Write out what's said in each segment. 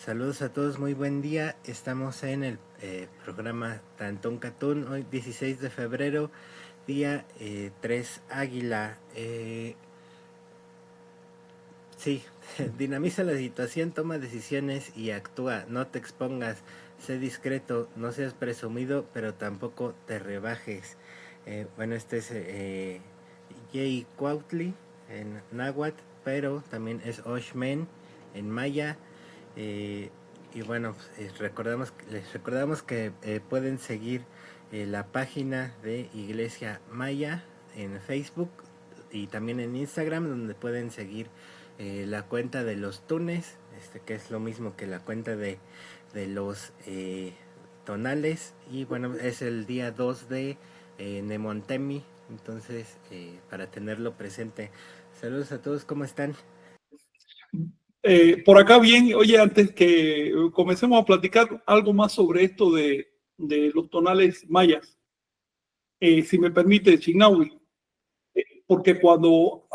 Saludos a todos, muy buen día. Estamos en el programa Tantón Catún, hoy 16 de febrero, día 3 Águila. Sí, dinamiza la situación, toma decisiones y actúa. No te expongas, sé discreto, no seas presumido, pero tampoco te rebajes. Bueno, este es Jay Cuautli en náhuatl, pero también es Oshmen en maya. Eh, y bueno, les recordamos que pueden seguir la página de Iglesia Maya en Facebook y también en Instagram, donde pueden seguir la cuenta de los tunes, que es lo mismo que la cuenta de los tonales. Y bueno, es el día 2 de Nemontemi, entonces para tenerlo presente. Saludos a todos, ¿cómo están? Por acá bien, oye, antes que comencemos a platicar algo más sobre esto de los tonales mayas, si me permite, Chignahui, porque cuando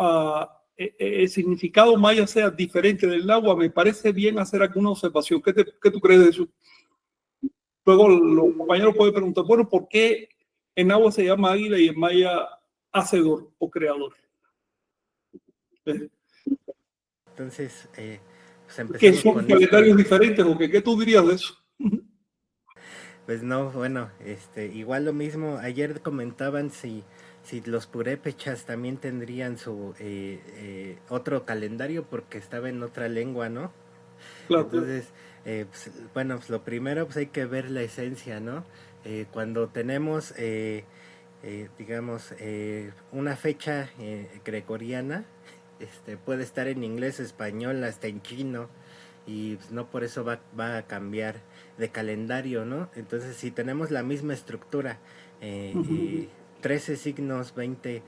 el significado maya sea diferente del agua, me parece bien hacer alguna observación. ¿Qué tú crees de eso? Luego los compañeros pueden preguntar, bueno, ¿por qué en agua se llama águila y en maya hacedor o creador? Entonces, pues ¿Que empezamos son con esto. calendarios diferentes o qué tú dirías de eso? Pues no, bueno, igual lo mismo, ayer comentaban si los purépechas también tendrían su otro calendario porque estaba en otra lengua, ¿no? Claro, claro. Entonces, bueno, pues lo primero pues hay que ver la esencia, ¿no? Cuando tenemos, digamos, una fecha gregoriana, puede estar en inglés, español, hasta en chino, y pues, no por eso va a cambiar de calendario, ¿no? Entonces, si tenemos la misma estructura, Uh -huh. 13 signos, 20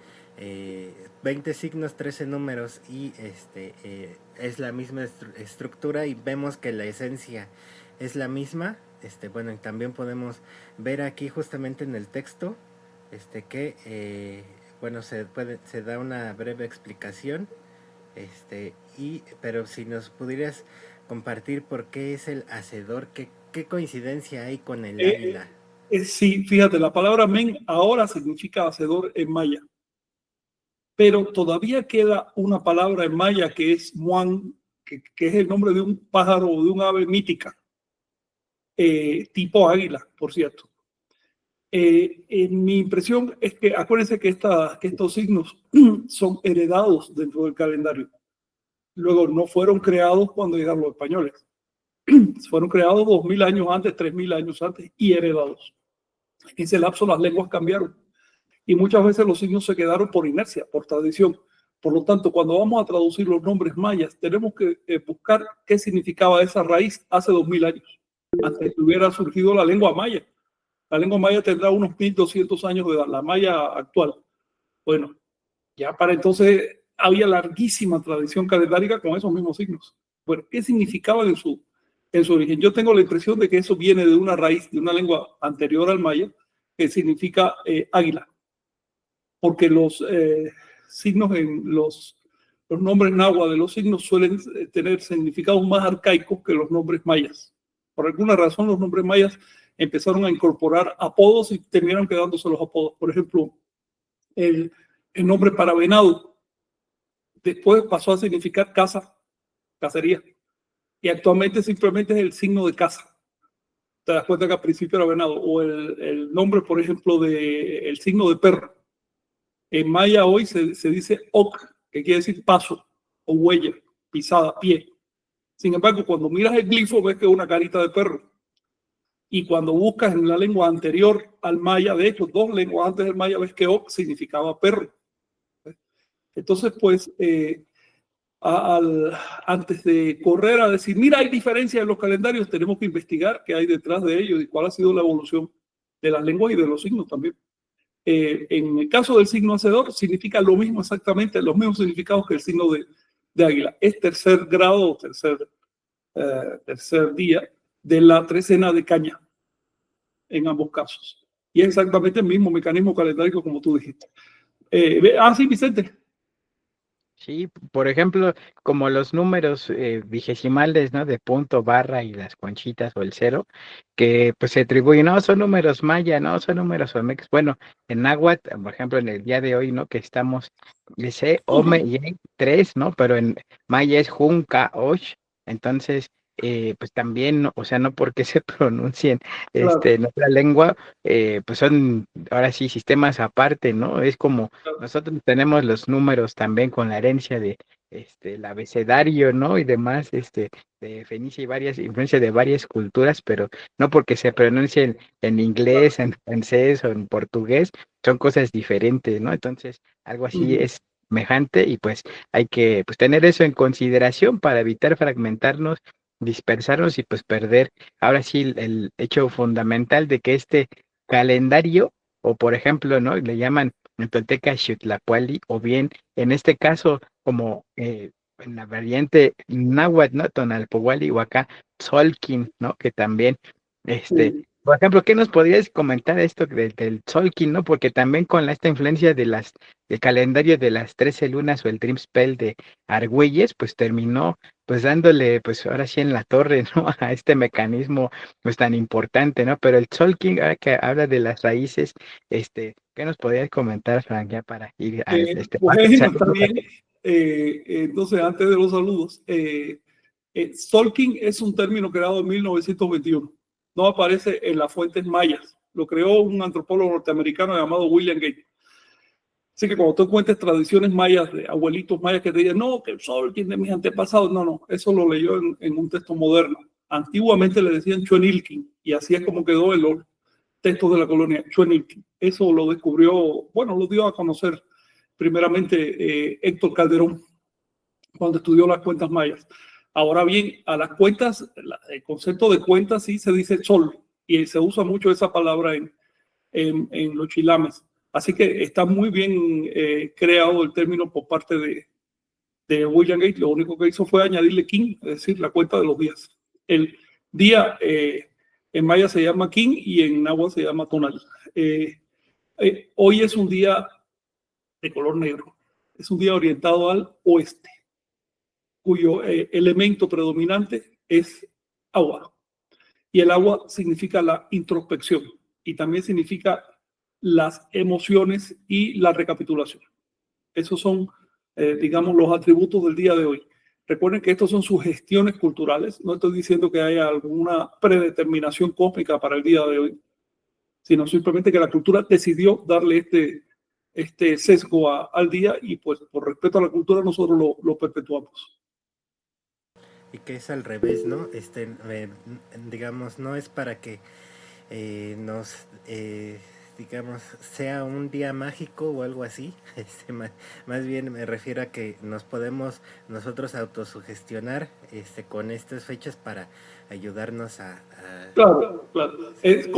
signos, 13 números y es la misma estructura y vemos que la esencia es la misma. Bueno, y también podemos ver aquí justamente en el texto que bueno, se da una breve explicación, pero si nos pudieras compartir por qué es el hacedor, qué coincidencia hay con el águila. Sí, fíjate, la palabra men ahora significa hacedor en maya, pero todavía queda una palabra en maya que es muan, que es el nombre de un pájaro o de un ave mítica, tipo águila, por cierto. Mi impresión es que acuérdense que estos signos son heredados dentro del calendario. Luego no fueron creados cuando llegaron los españoles. Fueron creados 2000 años antes, 3000 años antes y heredados. En ese lapso las lenguas cambiaron y muchas veces los signos se quedaron por inercia, por tradición. Por lo tanto, cuando vamos a traducir los nombres mayas, tenemos que buscar qué significaba esa raíz hace 2000 años, antes de que hubiera surgido la lengua maya. La lengua maya tendrá unos 1200 años de edad, la maya actual. Bueno, ya para entonces había larguísima tradición calendárica con esos mismos signos. Bueno, ¿qué significaban en su origen? Yo tengo la impresión de que eso viene de una raíz, de una lengua anterior al maya, que significa águila, porque los signos en los nombres náhuatl de los signos suelen tener significados más arcaicos que los nombres mayas. Por alguna razón, los nombres mayas empezaron a incorporar apodos y terminaron quedándose los apodos. Por ejemplo, el, el nombre para venado después pasó a significar casa, cacería, y actualmente simplemente es el signo de casa. Te das cuenta que al principio era venado. O el nombre, por ejemplo, del signo de perro. En maya hoy se dice ok, que quiere decir paso o huella, pisada, pie. Sin embargo, cuando miras el glifo ves que es una carita de perro. Y cuando buscas en la lengua anterior al maya, de hecho, dos lenguas antes del maya, ves que ok significaba perro. Entonces, pues, antes de correr a decir, mira, hay diferencia en los calendarios, tenemos que investigar qué hay detrás de ellos y cuál ha sido la evolución de las lenguas y de los signos también. En el caso del signo hacedor, significa lo mismo exactamente, los mismos significados que el signo de águila. Es tercer grado o tercer día de la trecena de caña, en ambos casos. Y es exactamente el mismo mecanismo calendárico como tú dijiste. Sí, Vicente. Sí, por ejemplo, como los números vigesimales, ¿no? De punto, barra y las conchitas o el cero, que pues se atribuyen, no, son números maya, no, son números olmecas. Bueno, en náhuatl, por ejemplo, en el día de hoy, ¿no? Que estamos, dice Ome y tres, ¿no? Pero en maya es Junca, Osh, entonces, pues también, o sea, no porque se pronuncien Claro, en otra lengua, pues son ahora sí sistemas aparte, ¿no? Es como claro. nosotros tenemos los números también con la herencia de el abecedario, ¿no? Y demás, de Fenicia y varias, influencia de varias culturas, pero no porque se pronuncie en inglés, en francés o en portugués, son cosas diferentes, ¿no? Entonces, algo así Ujú. es semejante y pues hay que pues, tener eso en consideración para evitar fragmentarnos, dispersarnos y pues perder ahora sí el hecho fundamental de que este calendario, o por ejemplo, ¿no? Le llaman en Tolteca Xiutlapuali, o bien en este caso, como en la variante náhuatl, ¿no? Tonalpohualli o acá Tzolkin, ¿no? Que también, Sí. por ejemplo, ¿qué nos podrías comentar esto del Tzolkin, ¿no? Porque también con esta influencia de del calendario de las 13 lunas o el Dream Spell de Argüelles, pues terminó pues dándole, pues ahora sí en la torre, ¿no? A este mecanismo pues tan importante, ¿no? Pero el Tzolkin, ahora que habla de las raíces, ¿qué nos podrías comentar, Frank, ya para ir a Bueno, está saludos? bien. Entonces, antes de los saludos, stalking es un término creado en 1921. No aparece en las fuentes mayas. Lo creó un antropólogo norteamericano llamado William Gates. Así que cuando tú cuentes tradiciones mayas de abuelitos mayas que te digan, no, que el stalking de mis antepasados, no, no, eso lo leyó en un texto moderno. Antiguamente le decían Chuenilkin y así es como quedó en los textos de la colonia Chuenilkin. Eso lo descubrió, bueno, lo dio a conocer primeramente Héctor Calderón cuando estudió las cuentas mayas. Ahora bien, a las cuentas, el concepto de cuentas sí se dice sol y se usa mucho esa palabra en los chilames. Así que está muy bien creado el término por parte de William Gates. Lo único que hizo fue añadirle kin, es decir, la cuenta de los días. El día en maya se llama kin y en náhuatl se llama tonal. Hoy es un día de color negro. Es un día orientado al oeste, cuyo elemento predominante es agua. Y el agua significa la introspección y también significa las emociones y la recapitulación. Esos son, digamos, los atributos del día de hoy. Recuerden que estos son sugestiones culturales. No estoy diciendo que haya alguna predeterminación cósmica para el día de hoy, sino simplemente que la cultura decidió darle este sesgo al día y pues por respeto a la cultura nosotros lo perpetuamos. Y que es al revés, ¿no? Digamos, no es para que nos, digamos, sea un día mágico o algo así. Más bien me refiero a que nos podemos nosotros autosugestionar con estas fechas para ayudarnos Claro, claro.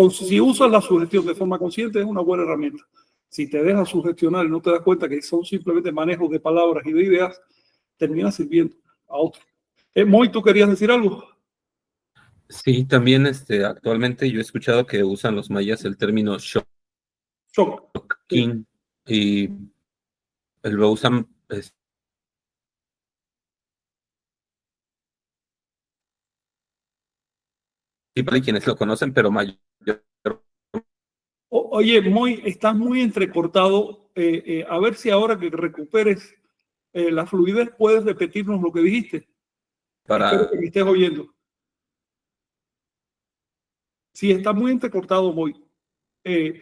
Si usas la sugestión de forma consciente es una buena herramienta. Si te dejas sugestionar y no te das cuenta que son simplemente manejos de palabras y de ideas, termina sirviendo a otro. Moy, ¿tú querías decir algo? Sí, también actualmente yo he escuchado que usan los mayas el término Shock. Sí. shocking y lo usan, y para quienes lo conocen, pero mayor. Oye, Moy, estás muy entrecortado. A ver si ahora que recuperes la fluidez puedes repetirnos lo que dijiste. Espero Para, que me estés oyendo. Sí, está muy entrecortado, Moy. Eh,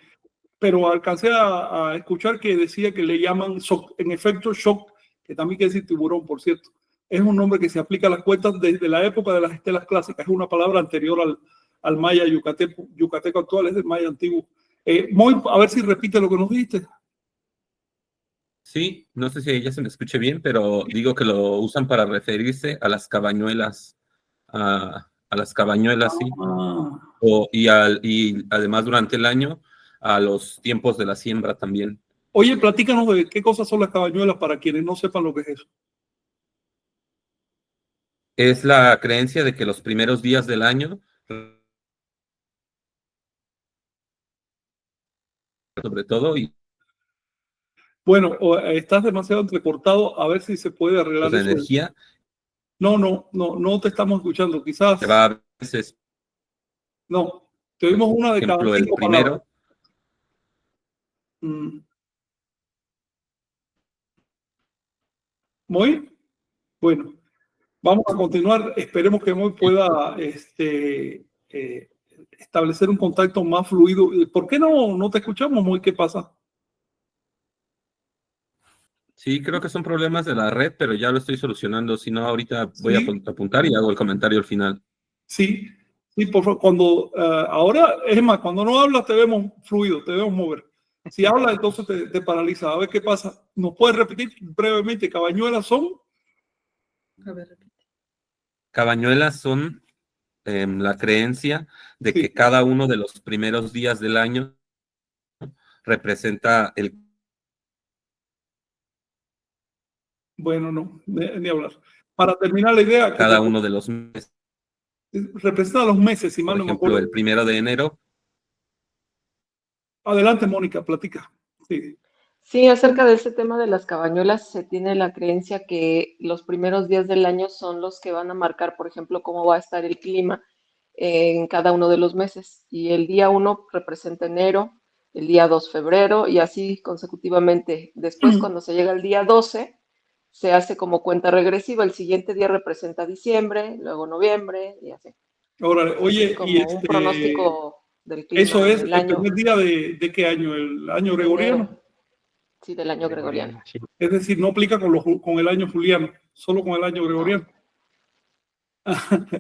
pero alcancé a escuchar que decía que le llaman shock, en efecto shock, que también quiere decir tiburón, por cierto. Es un nombre que se aplica a las cuentas desde la época de las estelas clásicas, es una palabra anterior al maya yucateco actual, es del maya antiguo. Muy, a ver si repite lo que nos dijiste. sí, no sé si ella se me escuche bien, pero digo que lo usan para referirse a las cabañuelas, a las cabañuelas, sí, Ah. y además durante el año a los tiempos de la siembra también. Oye, platícanos de qué cosas son las cabañuelas para quienes no sepan lo que es eso. Es la creencia de que los primeros días del año, sobre todo, y Bueno, estás demasiado entrecortado, a ver si se puede arreglar pues, la eso. energía No te estamos escuchando, quizás. se va a veces, No, te oímos por una de cada ejemplo, el 5 palabras. primero. Muy bueno. Vamos a continuar. Esperemos que Moy pueda establecer un contacto más fluido. ¿Por qué no te escuchamos, Moy? ¿Qué pasa? Sí, creo que son problemas de la red, pero ya lo estoy solucionando. Si no, ahorita voy a Sí, apuntar y hago el comentario al final. sí, por favor. Cuando, ahora, es más, cuando no hablas te vemos fluido, te vemos mover. Si hablas, entonces te paraliza. A ver qué pasa. ¿Nos puedes repetir brevemente? ¿Cabañuelas son? A ver, repite. Cabañuelas son la creencia de Sí. que cada uno de los primeros días del año representa el... Bueno, no, ni hablar. Para terminar la idea, cada uno de los meses. representa los meses, si mal Por no me ejemplo, acuerdo. el 1 de enero. Adelante, Mónica, platica. Sí. Sí, acerca de ese tema de las cabañuelas, se tiene la creencia que los primeros días del año son los que van a marcar, por ejemplo, cómo va a estar el clima en cada uno de los meses. Y el día 1 representa enero, el día 2 febrero y así consecutivamente. Después, cuando se llega al día 12, se hace como cuenta regresiva. El siguiente día representa diciembre, luego noviembre y así. Ahora, Ese es oye, y como un pronóstico del eso clima en es el el año primer día de qué año, el año de gregoriano. enero, sí, del año gregoriano. Sí. Es decir, no aplica con el año juliano, solo con el año gregoriano.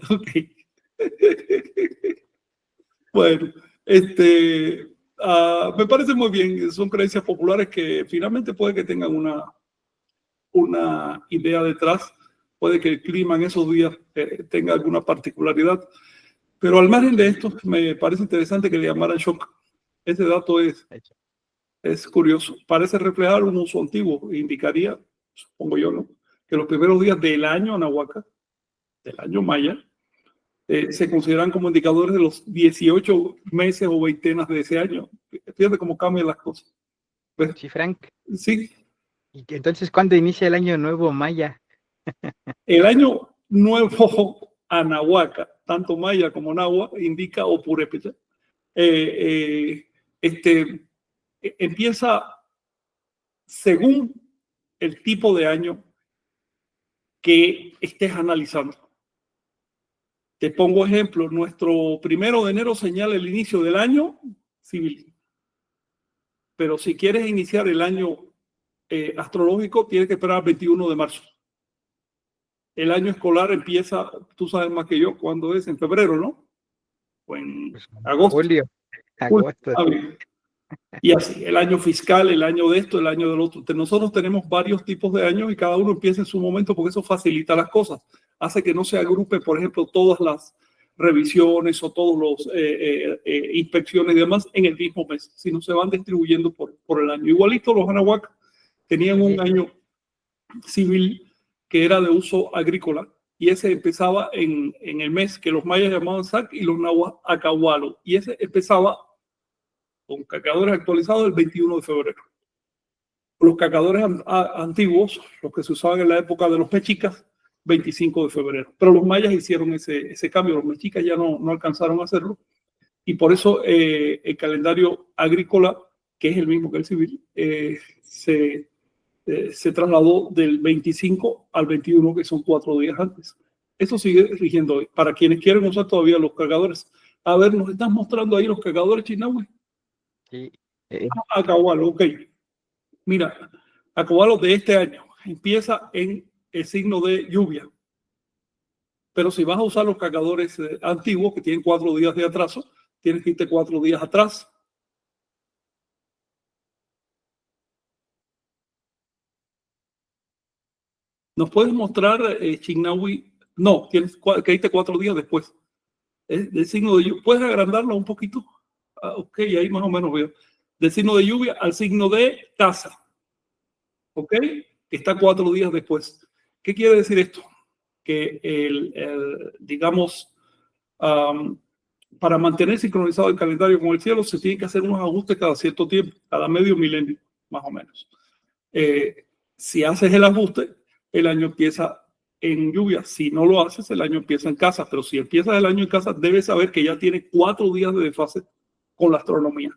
Ok. Bueno, me parece muy bien. Son creencias populares que finalmente puede que tengan una idea detrás. Puede que el clima en esos días tenga alguna particularidad. Pero al margen de esto, me parece interesante que le llamaran shock. Ese dato es curioso. Parece reflejar un uso antiguo. Indicaría, supongo yo, ¿no?, que los primeros días del año Anahuaca, del año maya, se consideran como indicadores de los 18 meses o veintenas de ese año. Fíjate cómo cambian las cosas. ¿Ves? Sí, Frank. Sí, ¿Y entonces cuándo inicia el año nuevo maya? el año nuevo Anahuaca, tanto maya como nahua, indica o purépecha, empieza según el tipo de año que estés analizando. Te pongo ejemplo, nuestro 1 de enero señala el inicio del año civil. Pero si quieres iniciar el año astrológico, tienes que esperar al 21 de marzo. El año escolar empieza, tú sabes más que yo, ¿cuándo es? En febrero, ¿no? O en agosto. Julio, agosto. Y así, el año fiscal, el año de esto, el año del otro. Nosotros tenemos varios tipos de años y cada uno empieza en su momento porque eso facilita las cosas. Hace que no se agrupe, por ejemplo, todas las revisiones o todos los inspecciones y demás en el mismo mes, sino se van distribuyendo por el año. Igualito los Anahuac tenían un año civil que era de uso agrícola y ese empezaba en el mes que los mayas llamaban Sac y los nahuas Acahualo, y ese empezaba con cacadores actualizados el 21 de febrero. Los cacadores antiguos, los que se usaban en la época de los mexicas, 25 de febrero. Pero los mayas hicieron ese cambio, los mexicas ya no alcanzaron a hacerlo, y por eso el calendario agrícola, que es el mismo que el civil, se trasladó del 25 al 21, que son 4 días antes. Eso sigue rigiendo hoy. Para quienes quieren usar todavía los cargadores. A ver, nos estás mostrando ahí los cargadores Chinahue. Sí. Acahualo, ok. Mira, Acahualo de este año empieza en el signo de lluvia. Pero si vas a usar los cargadores antiguos, que tienen 4 días de atraso, tienes que irte 4 días atrás. ¿Nos puedes mostrar Chinahue? No, tienes que irte 4 días después. Del signo de lluvia. ¿Puedes agrandarlo un poquito? Ok, ahí más o menos veo. Del signo de lluvia al signo de taza. Ok, está 4 días después. ¿Qué quiere decir esto? Que digamos, para mantener sincronizado el calendario con el cielo, se tiene que hacer unos ajustes cada cierto tiempo, cada medio milenio, más o menos. Si haces el ajuste, el año empieza en lluvia. Si no lo haces, el año empieza en casa. Pero si empiezas el año en casa, debes saber que ya tiene 4 días de desfase con la astronomía.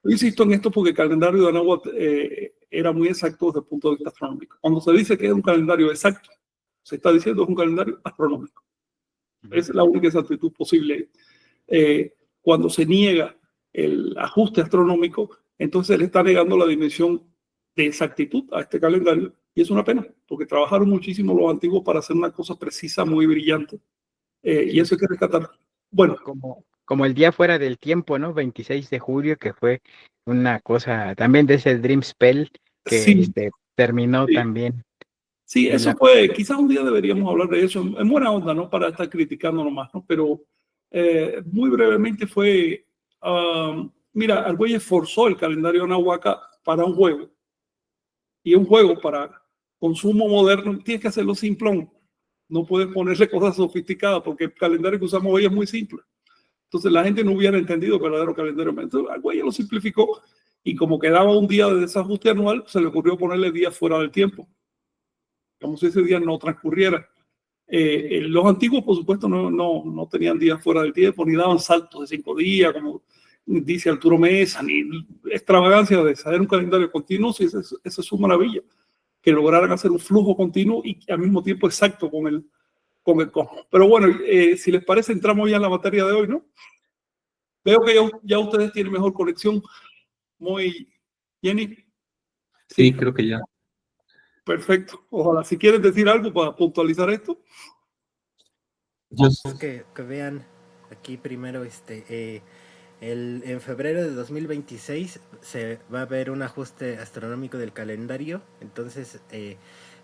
Yo insisto en esto porque el calendario de Anáhuac era muy exacto desde el punto de vista astronómico. Cuando se dice que es un calendario exacto, se está diciendo que es un calendario astronómico. Es la única exactitud posible. Cuando se niega el ajuste astronómico, entonces le está negando la dimensión de exactitud a este calendario, y es una pena, porque trabajaron muchísimo los antiguos para hacer una cosa precisa, muy brillante, y eso hay que rescatar. Bueno, como el día fuera del tiempo, ¿no? 26 de julio, que fue una cosa también de ese Dream Spell que sí, terminó sí. también. Sí, eso fue, quizás un día deberíamos hablar de eso, en buena onda, ¿no? Para estar criticando nomás, ¿no? Pero muy brevemente fue, mira, Argüelles forzó el calendario Anahuaca para un juego, y un juego para consumo moderno, tienes que hacerlo simplón, no puedes ponerle cosas sofisticadas, porque el calendario que usamos hoy es muy simple. Entonces la gente no hubiera entendido el verdadero calendario. Entonces Argüelles lo simplificó, y como quedaba un día de desajuste anual, se le ocurrió ponerle días fuera del tiempo, como si ese día no transcurriera. Los antiguos, por supuesto, no tenían días fuera del tiempo, ni daban saltos de 5 días, como dice Arturo Mesa, ni extravagancia de saber un calendario continuo. Sí, esa es su maravilla, que lograran hacer un flujo continuo y al mismo tiempo exacto con el cosmos. Pero bueno, si les parece, entramos ya en la materia de hoy, ¿no? Veo que ya ustedes tienen mejor conexión. Muy, Jenny. Sí, creo que ya. Perfecto. Ojalá, si quieren decir algo para puntualizar esto. Que vean aquí primero, en febrero de 2026 se va a ver un ajuste astronómico del calendario. Entonces,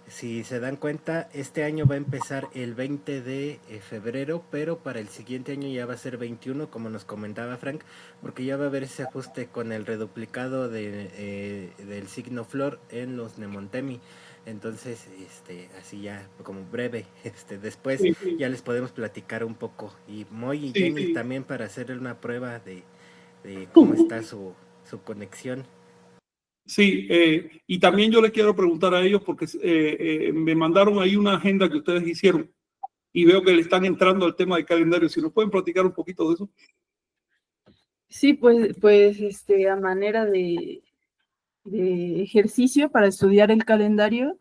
si se dan cuenta, este año va a empezar el 20 de febrero, pero para el siguiente año ya va a ser 21, como nos comentaba Frank, porque ya va a haber ese ajuste con el reduplicado del signo Flor en los Nemontemi. Entonces, así ya como breve, después Sí, ya les podemos platicar un poco. Y Moy y sí, Jenny sí. también para hacerle una prueba de cómo está su conexión. Sí, y también yo les quiero preguntar a ellos porque me mandaron ahí una agenda que ustedes hicieron y veo que le están entrando al tema del calendario. Si nos pueden platicar un poquito de eso. Sí, pues a manera de ejercicio para estudiar el calendario,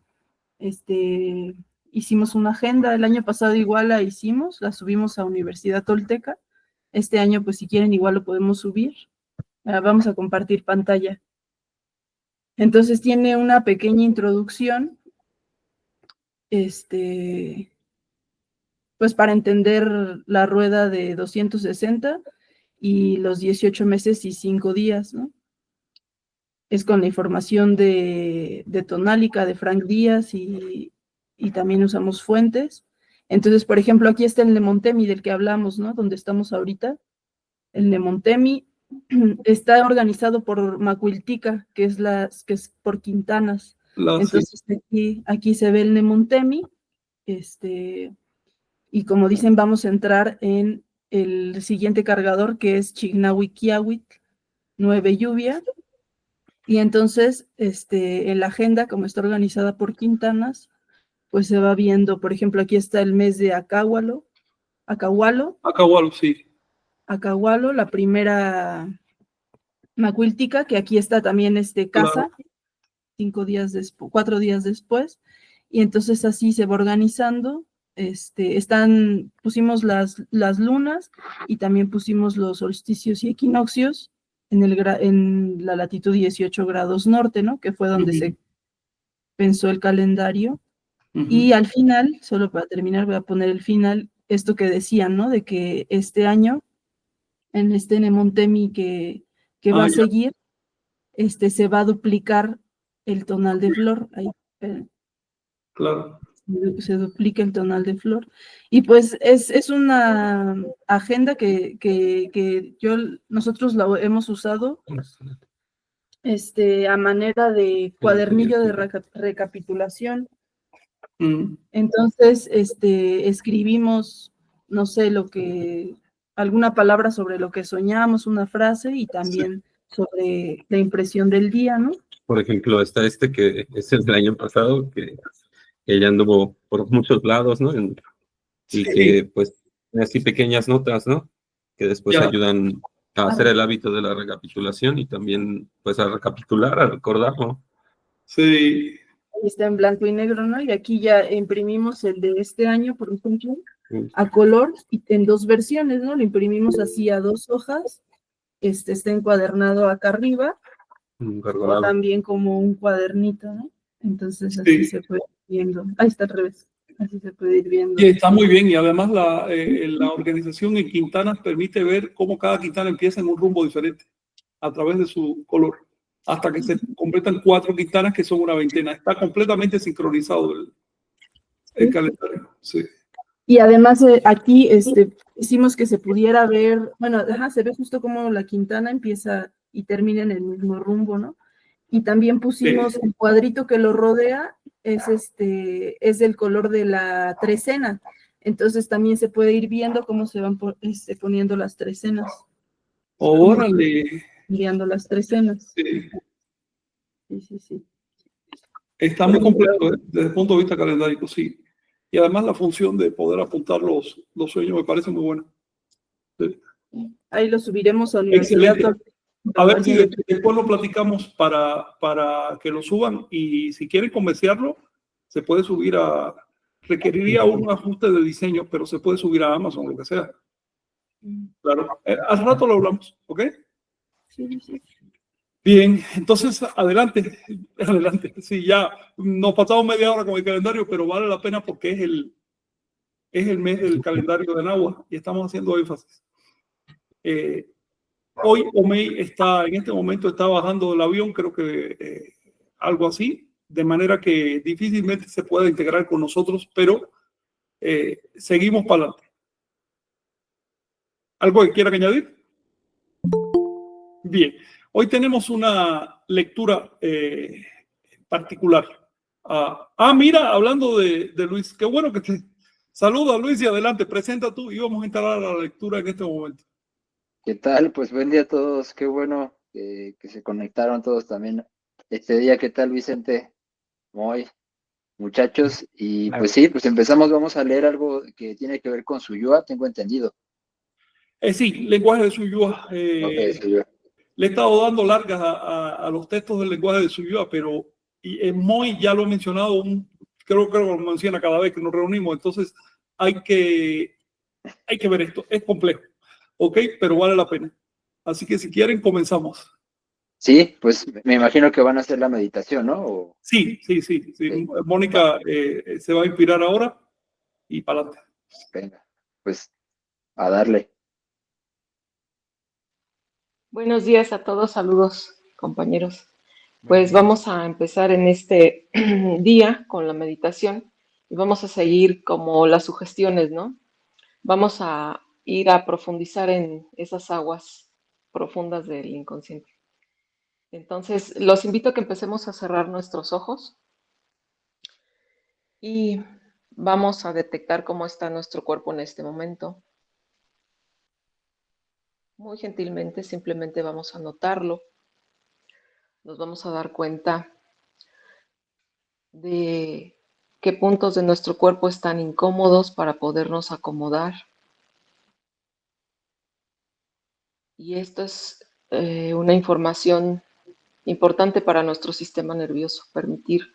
hicimos una agenda. El año pasado igual la hicimos, la subimos a Universidad Tolteca. Este año, pues si quieren, igual lo podemos subir. Vamos a compartir pantalla. Entonces tiene una pequeña introducción, pues para entender la rueda de 260 y los 18 meses y 5 días, ¿no? Es con la información de Tonálica, de Frank Díaz, y también usamos fuentes. Entonces, por ejemplo, aquí está el Nemontemi del que hablamos, ¿no? Donde estamos ahorita. El Nemontemi está organizado por Macuiltica, que es por quintanas. Entonces, aquí se ve el Nemontemi, y como dicen, vamos a entrar en el siguiente cargador, que es Chignahuiquiahuit, 9 lluvia. Y entonces, en la agenda, como está organizada por quintanas, pues se va viendo, por ejemplo, aquí está el mes de Acahualo, Sí. Acahualo, la primera Macuiltica, que aquí está también casa, claro. 4 días después, y entonces así se va organizando. Pusimos las lunas y también pusimos los solsticios y equinoccios en la latitud 18 grados norte, ¿no? Que fue donde se pensó el calendario. Y al final, solo para terminar, voy a poner el final, esto que decían, ¿no? De que este año, en este Nemontemi que va a seguir, se va a duplicar el tonal de flor. Ahí, claro. Se duplica el tonal de flor. Y pues es una agenda que nosotros la hemos usado a manera de cuadernillo de recapitulación. Entonces, escribimos, no sé, alguna palabra sobre lo que soñamos, una frase, y también sobre la impresión del día, ¿no? Por ejemplo, está este que es el del año pasado, que ella anduvo por muchos lados, ¿no? Y Sí, que pues tiene así pequeñas notas, ¿no? Que después ya, ayudan a hacer el hábito de la recapitulación y también pues a recapitular, a recordar, ¿no? sí, Está en blanco y negro, ¿no? Y aquí ya imprimimos el de este año, por ejemplo, a color y en 2 versiones, ¿no? Lo imprimimos así a 2 hojas, está encuadernado acá arriba, o Recordado. también como un cuadernito, ¿no? Entonces así sí. se puede ir viendo. Ahí está al revés. Así se puede ir viendo. Y está muy bien, y además la organización en quintanas permite ver cómo cada quintana empieza en un rumbo diferente a través de su color, hasta que se completan 4 quintanas que son una veintena. Está completamente sincronizado el calendario. Sí. Y además aquí hicimos que se pudiera ver, bueno, se ve justo como la quintana empieza y termina en el mismo rumbo, ¿no? Y también pusimos el cuadrito que lo rodea, es el color de la trecena. Entonces también se puede ir viendo cómo se van poniendo las trecenas. Órale. Guiando las trecenas. Sí. Sí. Está muy completo desde el punto de vista calendárico, sí. Y además la función de poder apuntar los sueños me parece muy buena. Sí. Ahí lo subiremos a Universidad. Excelente. A ver si después lo platicamos para que lo suban, y si quieren comerciarlo, se puede subir requeriría un ajuste de diseño, pero se puede subir a Amazon, lo que sea. Claro. Al rato lo hablamos, ¿ok? Sí. Bien, entonces adelante. Sí, ya nos pasamos media hora con el calendario, pero vale la pena porque es el mes del calendario de Nahua y estamos haciendo énfasis. Hoy Omey en este momento está bajando del avión, creo que algo así, de manera que difícilmente se pueda integrar con nosotros, pero seguimos para adelante. ¿Algo que quiera añadir? Bien, hoy tenemos una lectura particular. Mira, hablando de Luis, qué bueno que te saluda, Luis, y adelante, presenta tú y vamos a entrar a la lectura en este momento. ¿Qué tal? Pues buen día a todos, qué bueno que se conectaron todos también este día. ¿Qué tal, Vicente? Muy, muchachos, y pues sí, pues empezamos, vamos a leer algo que tiene que ver con Suyua, tengo entendido. Sí, lenguaje de Suyua. Ok, Suyua. Le he estado dando largas a los textos del lenguaje de Suyua, pero Moy ya lo he mencionado, creo que lo menciona cada vez que nos reunimos, entonces hay que ver esto, es complejo, ¿ok? Pero vale la pena. Así que si quieren, comenzamos. Sí, pues me imagino que van a hacer la meditación, ¿no? Sí. Sí. Mónica se va a inspirar ahora y para adelante. Venga, pues a darle. Buenos días a todos, saludos compañeros. Pues vamos a empezar en este día con la meditación y vamos a seguir como las sugestiones, ¿no? Vamos a ir a profundizar en esas aguas profundas del inconsciente. Entonces, los invito a que empecemos a cerrar nuestros ojos y vamos a detectar cómo está nuestro cuerpo en este momento. Muy gentilmente, simplemente vamos a notarlo. Nos vamos a dar cuenta de qué puntos de nuestro cuerpo están incómodos para podernos acomodar. Y esto es una información importante para nuestro sistema nervioso, permitir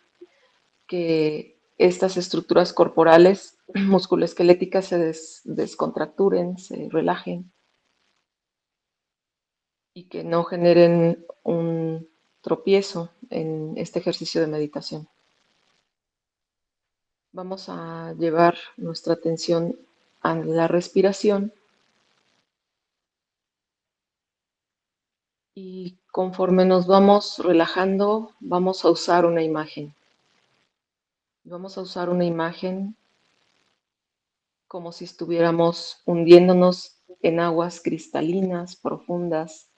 que estas estructuras corporales musculoesqueléticas se descontracturen, se relajen y que no generen un tropiezo en este ejercicio de meditación. Vamos a llevar nuestra atención a la respiración y conforme nos vamos relajando, vamos a usar una imagen. Vamos a usar una imagen como si estuviéramos hundiéndonos en aguas cristalinas, profundas,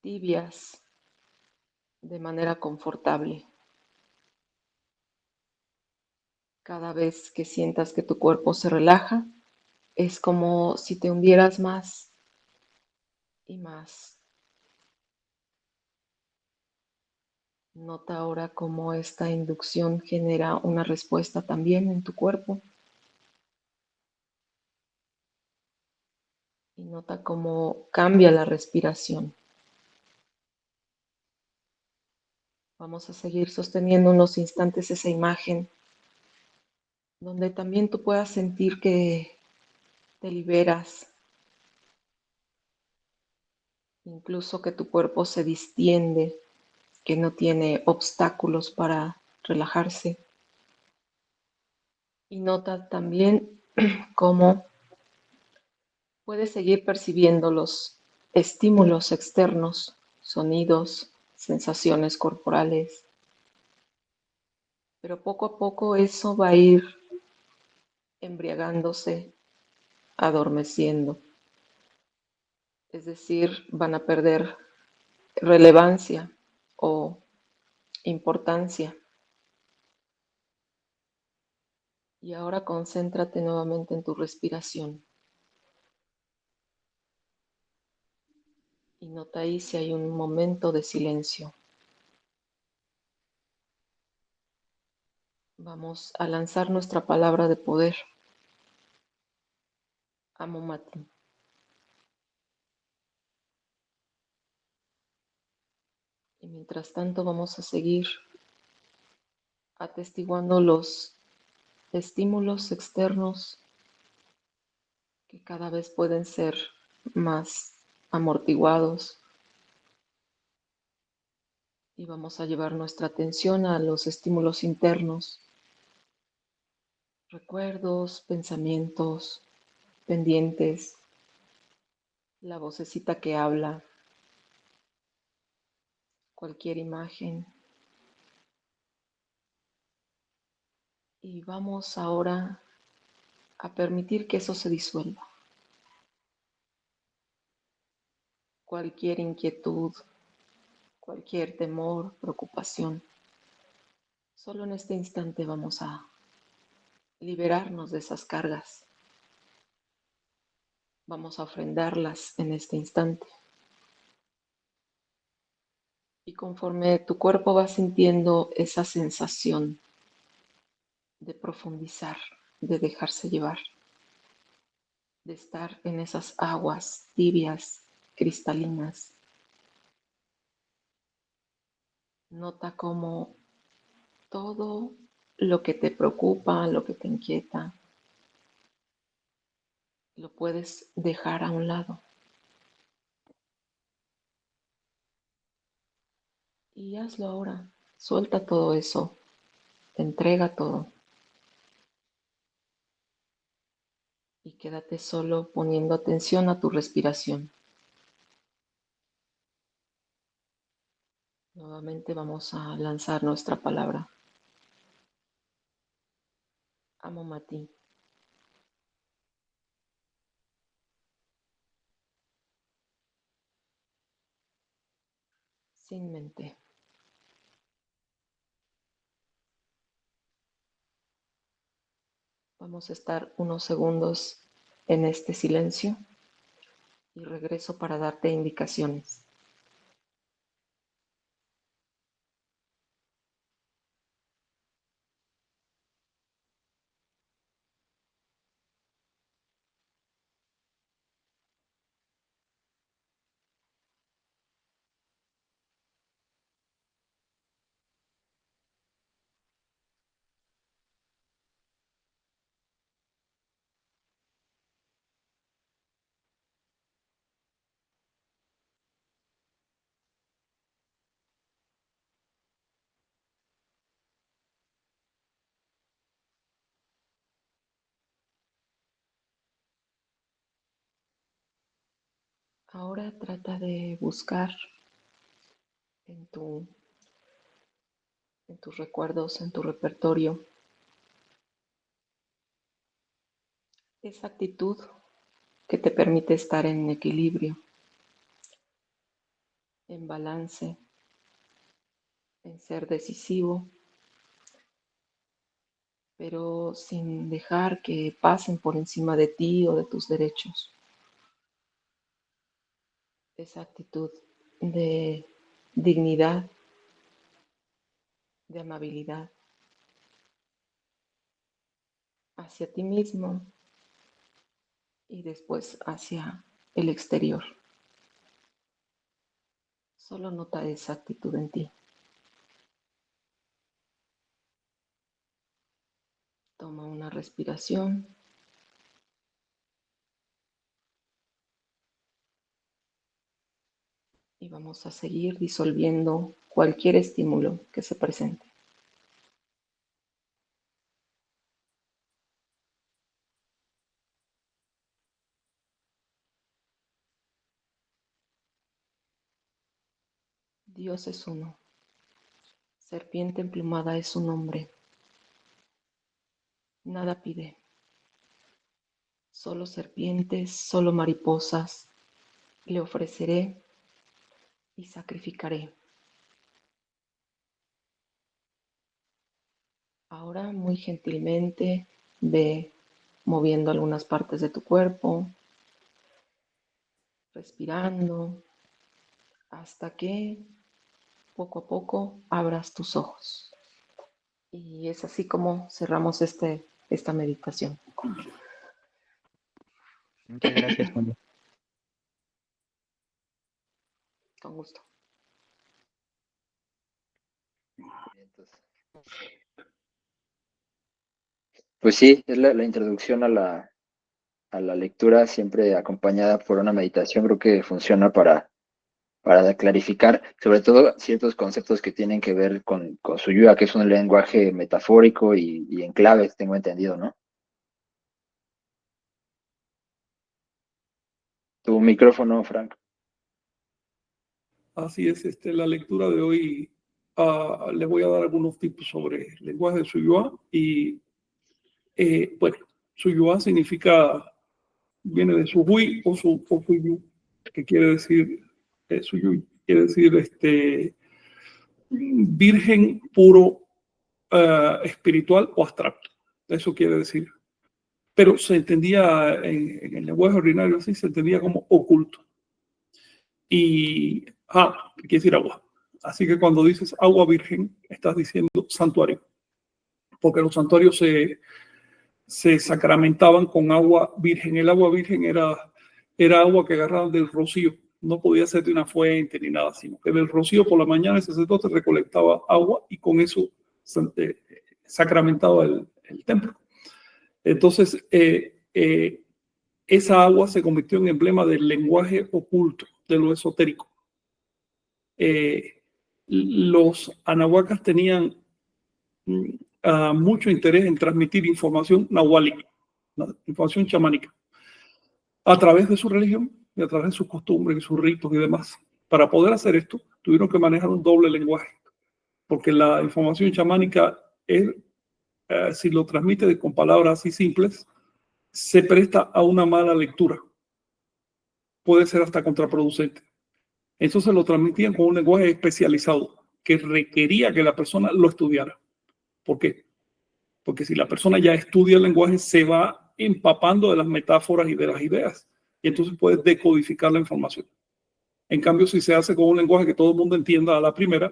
tibias, de manera confortable. Cada vez que sientas que tu cuerpo se relaja, es como si te hundieras más y más Nota ahora cómo esta inducción genera una respuesta también en tu cuerpo. Y nota cómo cambia la respiración. Vamos a seguir sosteniendo unos instantes esa imagen donde también tú puedas sentir que te liberas, incluso que tu cuerpo se distiende, que no tiene obstáculos para relajarse. Y nota también cómo puedes seguir percibiendo los estímulos externos, sonidos, sensaciones corporales, pero poco a poco eso va a ir embriagándose, adormeciendo. Es decir, van a perder relevancia o importancia. Y ahora concéntrate nuevamente en tu respiración. Y nota ahí si hay un momento de silencio. Vamos a lanzar nuestra palabra de poder. Amo Mati. Y mientras tanto vamos a seguir atestiguando los estímulos externos que cada vez pueden ser más amortiguados. Y vamos a llevar nuestra atención a los estímulos internos, recuerdos, pensamientos, pendientes, la vocecita que habla, cualquier imagen. Y vamos ahora a permitir que eso se disuelva. Cualquier inquietud, cualquier temor, preocupación. Solo en este instante vamos a liberarnos de esas cargas. Vamos a ofrendarlas en este instante. Y conforme tu cuerpo va sintiendo esa sensación de profundizar, de dejarse llevar, de estar en esas aguas tibias, cristalinas, nota cómo todo lo que te preocupa, lo que te inquieta, lo puedes dejar a un lado. Y hazlo ahora. Suelta todo eso. Entrega todo. Y quédate solo poniendo atención a tu respiración. Nuevamente vamos a lanzar nuestra palabra. Amo Mati. Sin mente. Vamos a estar unos segundos en este silencio y regreso para darte indicaciones. Ahora trata de buscar en tus recuerdos, en tu repertorio, esa actitud que te permite estar en equilibrio, en balance, en ser decisivo, pero sin dejar que pasen por encima de ti o de tus derechos. Esa actitud de dignidad, de amabilidad hacia ti mismo y después hacia el exterior. Solo nota esa actitud en ti. Toma una respiración. Y vamos a seguir disolviendo cualquier estímulo que se presente. Dios es uno. Serpiente emplumada es su nombre. Nada pide. Solo serpientes, solo mariposas. Le ofreceré y sacrificaré. Ahora muy gentilmente ve moviendo algunas partes de tu cuerpo, respirando, hasta que poco a poco abras tus ojos. Y es así como cerramos esta meditación. Muchas gracias, Moni. Con gusto. Pues sí, es la introducción a la lectura, siempre acompañada por una meditación, creo que funciona para clarificar, sobre todo ciertos conceptos que tienen que ver con Suyua, que es un lenguaje metafórico y en claves, tengo entendido, ¿no? Tu micrófono, Frank. Así es, la lectura de hoy les voy a dar algunos tips sobre el lenguaje de Suyuá y bueno, Suyuá viene de Suhui o Suyu, que quiere decir Suyui, quiere decir virgen puro, espiritual o abstracto. Eso quiere decir. Pero se entendía en el lenguaje ordinario así, se entendía como oculto. Y quiere decir agua. Así que cuando dices agua virgen, estás diciendo santuario, porque los santuarios se sacramentaban con agua virgen. El agua virgen era agua que agarraban del rocío. No podía ser de una fuente ni nada, sino que del rocío por la mañana el sacerdote recolectaba agua y con eso sacramentaba el templo. Entonces, esa agua se convirtió en emblema del lenguaje oculto, de lo esotérico. Los anahuacas tenían mucho interés en transmitir información nahuálica, información chamánica, a través de su religión y a través de sus costumbres y sus ritos y demás. Para poder hacer esto, tuvieron que manejar un doble lenguaje, porque la información chamánica, si lo transmite con palabras así simples, se presta a una mala lectura. Puede ser hasta contraproducente. Entonces lo transmitían con un lenguaje especializado que requería que la persona lo estudiara. ¿Por qué? Porque si la persona ya estudia el lenguaje, se va empapando de las metáforas y de las ideas. Y entonces puede decodificar la información. En cambio, si se hace con un lenguaje que todo el mundo entienda a la primera,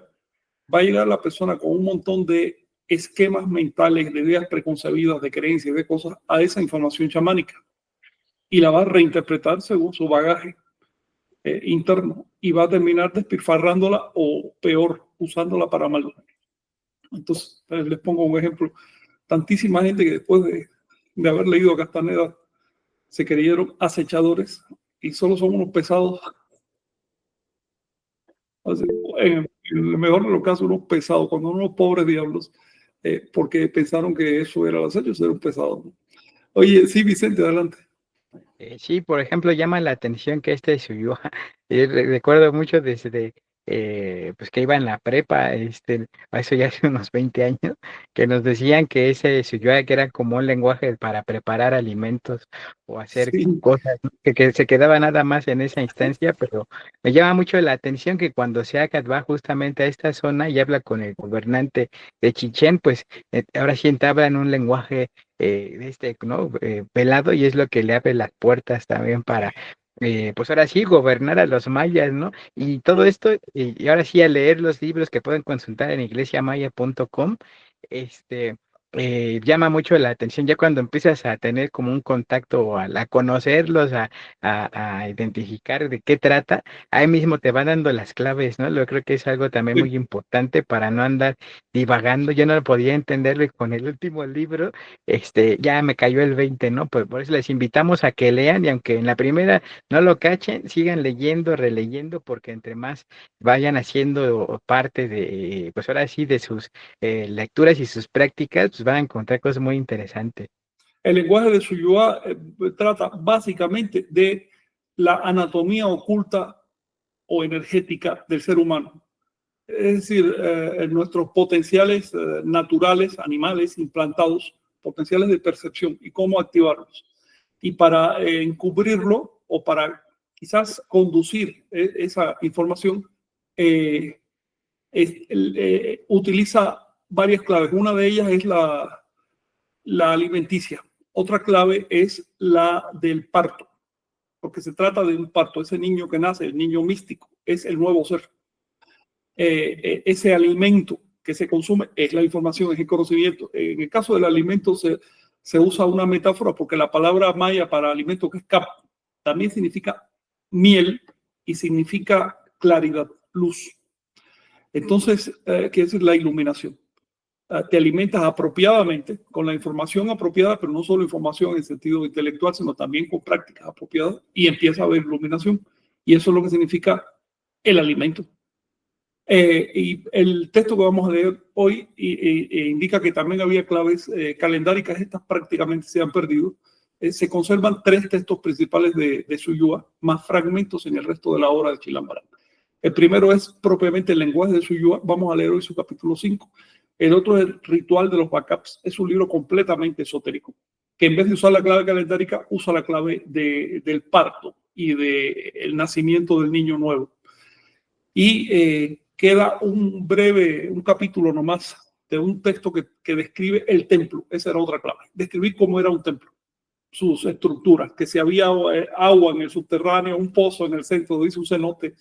va a llegar la persona con un montón de esquemas mentales, de ideas preconcebidas, de creencias, de cosas, a esa información chamánica. Y la va a reinterpretar según su bagaje interno y va a terminar despilfarrándola o peor, usándola para mal. Entonces, les pongo un ejemplo. Tantísima gente que después de haber leído a Castaneda se creyeron acechadores y solo son unos pesados. Así, en el mejor de los casos, unos pesados, cuando unos pobres diablos, porque pensaron que eso era el acecho, eso era un pesado. Oye, sí, Vicente, adelante. Sí, por ejemplo, llama la atención que este Suyuá, recuerdo mucho desde pues que iba en la prepa, eso ya hace unos 20 años, que nos decían que ese Suyuá que era como un lenguaje para preparar alimentos o hacer cosas, ¿no? que se quedaba nada más en esa instancia, pero me llama mucho la atención que cuando Seacat va justamente a esta zona y habla con el gobernante de Chichén, pues ahora sí habla en un lenguaje ¿no? Velado, y es lo que le abre las puertas también para pues ahora sí, gobernar a los mayas, ¿no? Y todo esto, y ahora sí a leer los libros que pueden consultar en iglesiamaya.com, este, llama mucho la atención ya cuando empiezas a tener como un contacto o a conocerlos, a identificar de qué trata, ahí mismo te van dando las claves, ¿no? Yo creo que es algo también muy importante para no andar divagando. Yo no lo podía entenderlo y con el último libro, ya me cayó el 20, ¿no? Pues por eso les invitamos a que lean y aunque en la primera no lo cachen, sigan leyendo, releyendo, porque entre más vayan haciendo parte de, pues ahora sí, de sus lecturas y sus prácticas, pues van a encontrar cosas muy interesantes. El lenguaje de Suyua trata básicamente de la anatomía oculta o energética del ser humano. Es decir, nuestros potenciales naturales, animales implantados, potenciales de percepción y cómo activarlos. Y para encubrirlo o para quizás conducir esa información, utiliza varias claves. Una de ellas es la alimenticia. Otra clave es la del parto, porque se trata de un parto. Ese niño que nace, el niño místico, es el nuevo ser. Ese alimento que se consume es la información, es el conocimiento. En el caso del alimento se usa una metáfora porque la palabra maya para alimento, que es cap, también significa miel y significa claridad, luz. Entonces, ¿qué es la iluminación? Te alimentas apropiadamente, con la información apropiada, pero no solo información en sentido intelectual, sino también con prácticas apropiadas y empieza a haber iluminación. Y eso es lo que significa el alimento. Y el texto que vamos a leer hoy indica que también había claves calendáricas, estas prácticamente se han perdido. Se conservan 3 textos principales de Suyua, más fragmentos en el resto de la obra de Chilambaram. El primero es propiamente el lenguaje de Suyua, vamos a leer hoy su capítulo 5. El otro es el ritual de los backups, es un libro completamente esotérico, que en vez de usar la clave calendárica, usa la clave del parto y del nacimiento del niño nuevo. Y queda un capítulo nomás de un texto que describe el templo. Esa era otra clave, describir cómo era un templo, sus estructuras, que si había agua en el subterráneo, un pozo en el centro, dice un cenote,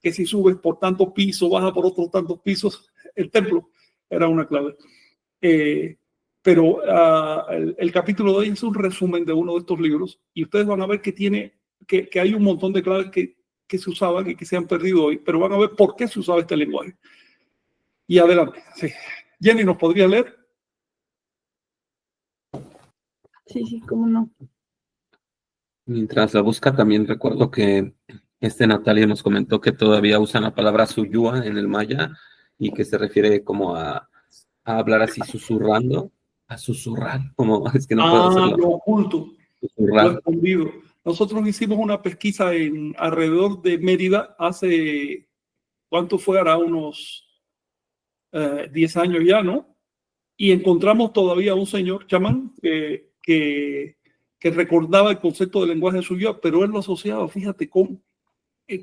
que si subes por tantos pisos, bajas por otros tantos pisos, el templo era una clave. Pero el capítulo de hoy es un resumen de uno de estos libros y ustedes van a ver que hay un montón de claves que se usaban y que se han perdido hoy, pero van a ver por qué se usaba este lenguaje. Y adelante. Sí. Jenny, ¿nos podría leer? Sí, cómo no. Mientras la busca, también recuerdo que Natalia nos comentó que todavía usan la palabra suyua en el maya y que se refiere como a hablar así susurrando, a susurrar, como es que no puedo hacerlo. Lo oculto, Susurrar. lo escondido. Nosotros hicimos una pesquisa alrededor de Mérida hace, ¿cuánto fue? Hará unos 10 años ya, ¿no? Y encontramos todavía un señor chamán que recordaba el concepto del lenguaje suyo, pero él lo asociaba, fíjate, con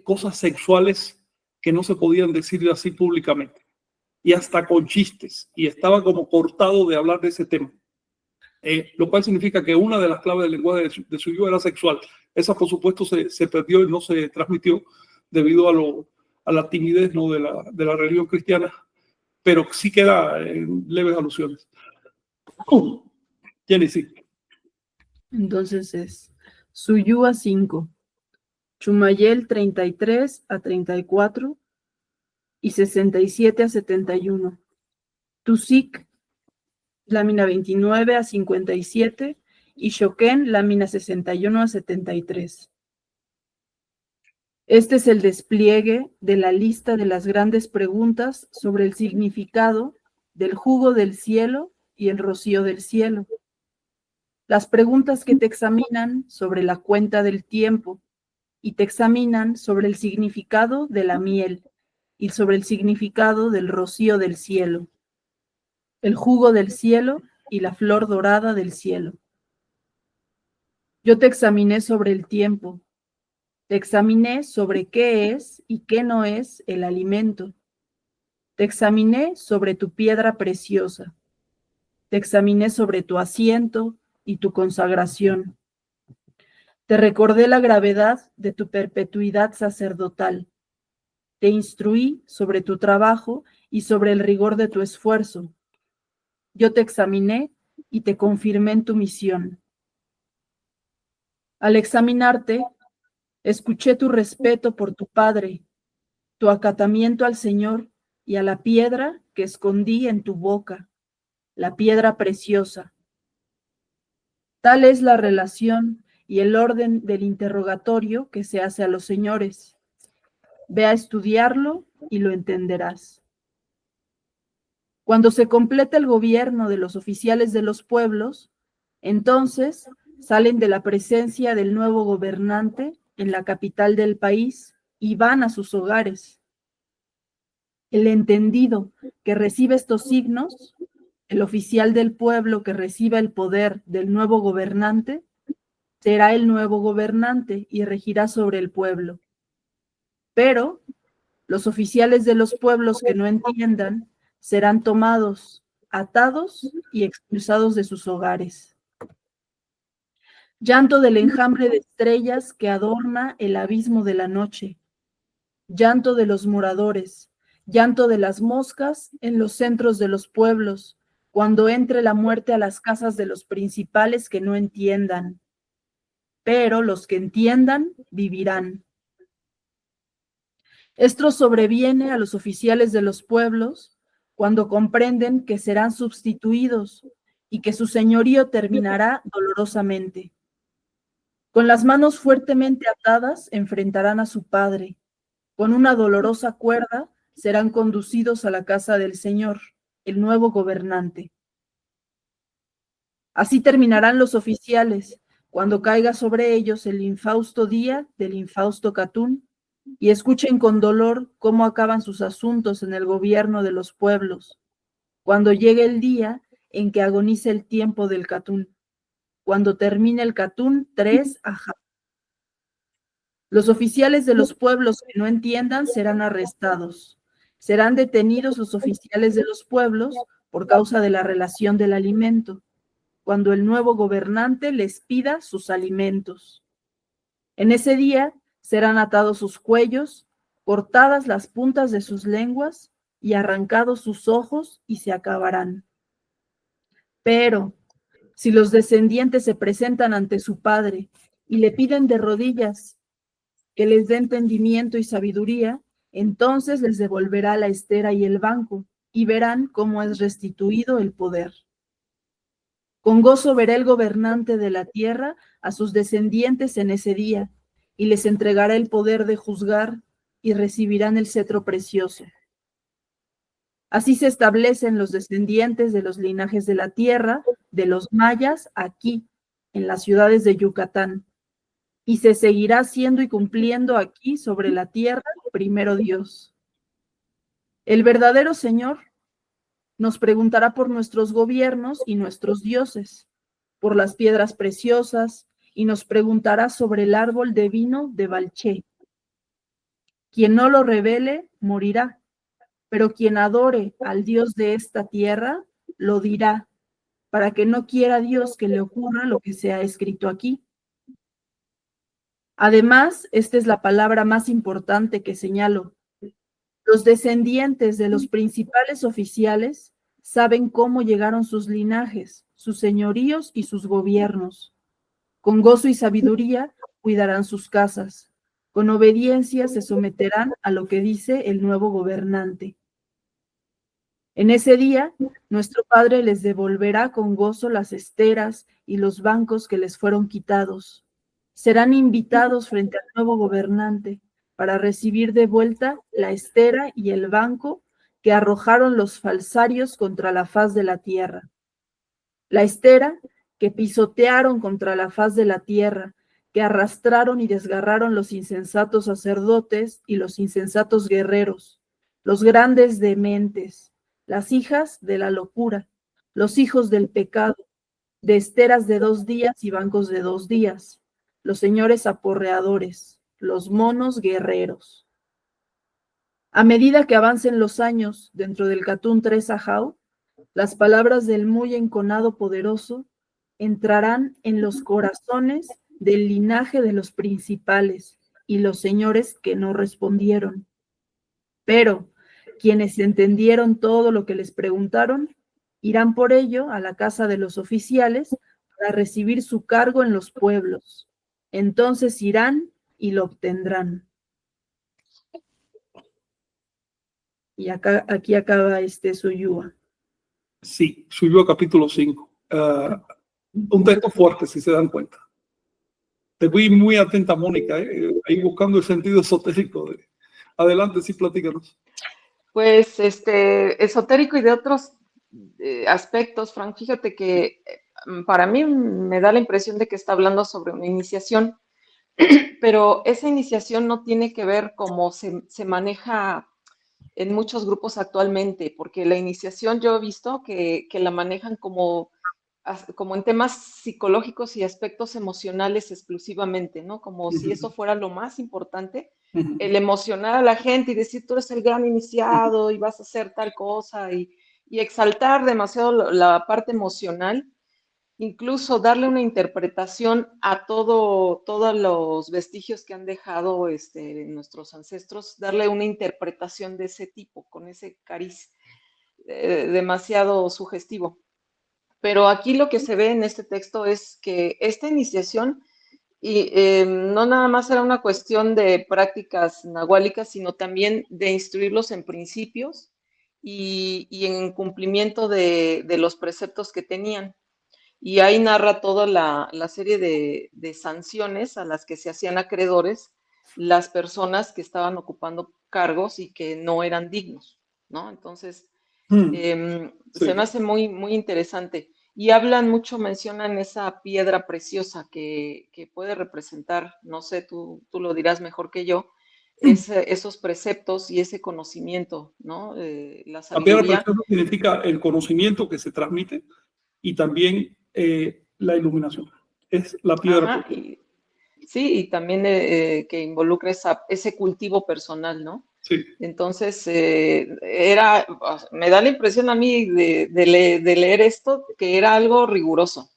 cosas sexuales que no se podían decir así públicamente, y hasta con chistes, y estaba como cortado de hablar de ese tema. Lo cual significa que una de las claves del lenguaje de suyo era sexual. Esa, por supuesto, se perdió y no se transmitió debido a la timidez, ¿no?, de la religión cristiana, pero sí queda en leves alusiones. Jenny, sí. Entonces es Suyua 5, Chumayel 33 a 34 y 67 a 71. Tusik, lámina 29 a 57 y Shoken, lámina 61 a 73. Este es el despliegue de la lista de las grandes preguntas sobre el significado del jugo del cielo y el rocío del cielo. Las preguntas que te examinan sobre la cuenta del tiempo y te examinan sobre el significado de la miel y sobre el significado del rocío del cielo, el jugo del cielo y la flor dorada del cielo. Yo te examiné sobre el tiempo, te examiné sobre qué es y qué no es el alimento, te examiné sobre tu piedra preciosa, te examiné sobre tu asiento y tu consagración. Te recordé la gravedad de tu perpetuidad sacerdotal. Te instruí sobre tu trabajo y sobre el rigor de tu esfuerzo. Yo te examiné y te confirmé en tu misión. Al examinarte, escuché tu respeto por tu Padre, tu acatamiento al Señor y a la piedra que escondí en tu boca, la piedra preciosa. Tal es la relación y el orden del interrogatorio que se hace a los señores. Ve a estudiarlo y lo entenderás. Cuando se complete el gobierno de los oficiales de los pueblos, entonces salen de la presencia del nuevo gobernante en la capital del país y van a sus hogares. El entendido que recibe estos signos, el oficial del pueblo que reciba el poder del nuevo gobernante, será el nuevo gobernante y regirá sobre el pueblo. Pero los oficiales de los pueblos que no entiendan serán tomados, atados y expulsados de sus hogares. Llanto del enjambre de estrellas que adorna el abismo de la noche. Llanto de los moradores, llanto de las moscas en los centros de los pueblos, cuando entre la muerte a las casas de los principales que no entiendan. Pero los que entiendan vivirán. Esto sobreviene a los oficiales de los pueblos cuando comprenden que serán sustituidos y que su señorío terminará dolorosamente. Con las manos fuertemente atadas enfrentarán a su padre. Con una dolorosa cuerda serán conducidos a la casa del Señor, el nuevo gobernante. Así terminarán los oficiales cuando caiga sobre ellos el infausto día del infausto Catún y escuchen con dolor cómo acaban sus asuntos en el gobierno de los pueblos, cuando llegue el día en que agonice el tiempo del Catún, cuando termine el Catún 3 Ajá. Los oficiales de los pueblos que no entiendan serán arrestados. Serán detenidos los oficiales de los pueblos por causa de la relación del alimento, cuando el nuevo gobernante les pida sus alimentos. En ese día serán atados sus cuellos, cortadas las puntas de sus lenguas y arrancados sus ojos y se acabarán. Pero si los descendientes se presentan ante su padre y le piden de rodillas que les dé entendimiento y sabiduría, entonces les devolverá la estera y el banco y verán cómo es restituido el poder. Con gozo verá el gobernante de la tierra a sus descendientes en ese día, y les entregará el poder de juzgar, y recibirán el cetro precioso. Así se establecen los descendientes de los linajes de la tierra, de los mayas, aquí, en las ciudades de Yucatán, y se seguirá haciendo y cumpliendo aquí sobre la tierra, primero Dios. El verdadero Señor nos preguntará por nuestros gobiernos y nuestros dioses, por las piedras preciosas, y nos preguntará sobre el árbol de vino de Balché. Quien no lo revele, morirá, pero quien adore al Dios de esta tierra, lo dirá, para que no quiera Dios que le ocurra lo que se ha escrito aquí. Además, esta es la palabra más importante que señalo. Los descendientes de los principales oficiales saben cómo llegaron sus linajes, sus señoríos y sus gobiernos. Con gozo y sabiduría cuidarán sus casas. Con obediencia se someterán a lo que dice el nuevo gobernante. En ese día, nuestro Padre les devolverá con gozo las esteras y los bancos que les fueron quitados. Serán invitados frente al nuevo gobernante para recibir de vuelta la estera y el banco que arrojaron los falsarios contra la faz de la tierra. La estera que pisotearon contra la faz de la tierra, que arrastraron y desgarraron los insensatos sacerdotes y los insensatos guerreros, los grandes dementes, las hijas de la locura, los hijos del pecado, de esteras de 2 días y bancos de 2 días, los señores aporreadores, los monos guerreros. A medida que avancen los años dentro del Catún 3 Ajau, las palabras del muy enconado poderoso entrarán en los corazones del linaje de los principales y los señores que no respondieron. Pero quienes entendieron todo lo que les preguntaron, irán por ello a la casa de los oficiales para recibir su cargo en los pueblos. Entonces irán y lo obtendrán. Y aquí acaba Suyúa. Sí, Suyúa capítulo 5. Un texto fuerte, si se dan cuenta. Te vi muy atenta, Mónica, ahí buscando el sentido esotérico. Adelante, sí, platícanos. Pues esotérico y de otros aspectos, Frank, fíjate que para mí me da la impresión de que está hablando sobre una iniciación, pero esa iniciación no tiene que ver cómo se maneja en muchos grupos actualmente, porque la iniciación yo he visto que la manejan como en temas psicológicos y aspectos emocionales exclusivamente, ¿no? Como si eso fuera lo más importante, el emocionar a la gente y decir, tú eres el gran iniciado y vas a hacer tal cosa y exaltar demasiado la parte emocional, incluso darle una interpretación a todos los vestigios que han dejado nuestros ancestros, darle una interpretación de ese tipo, con ese cariz demasiado sugestivo. Pero aquí lo que se ve en este texto es que esta iniciación no nada más era una cuestión de prácticas nahuálicas, sino también de instruirlos en principios y en cumplimiento de los preceptos que tenían. Y ahí narra toda la serie de sanciones a las que se hacían acreedores las personas que estaban ocupando cargos y que no eran dignos, ¿no? Entonces, se me hace muy, muy interesante. Y hablan mucho, mencionan esa piedra preciosa que puede representar, no sé, tú lo dirás mejor que yo, esos preceptos y ese conocimiento, ¿no? La sabiduría. La piedra preciosa significa el conocimiento que se transmite y también la iluminación. Es la piedra preciosa. Sí, y también que involucra ese cultivo personal, ¿no? Sí. Entonces, me da la impresión a mí de leer esto, que era algo riguroso.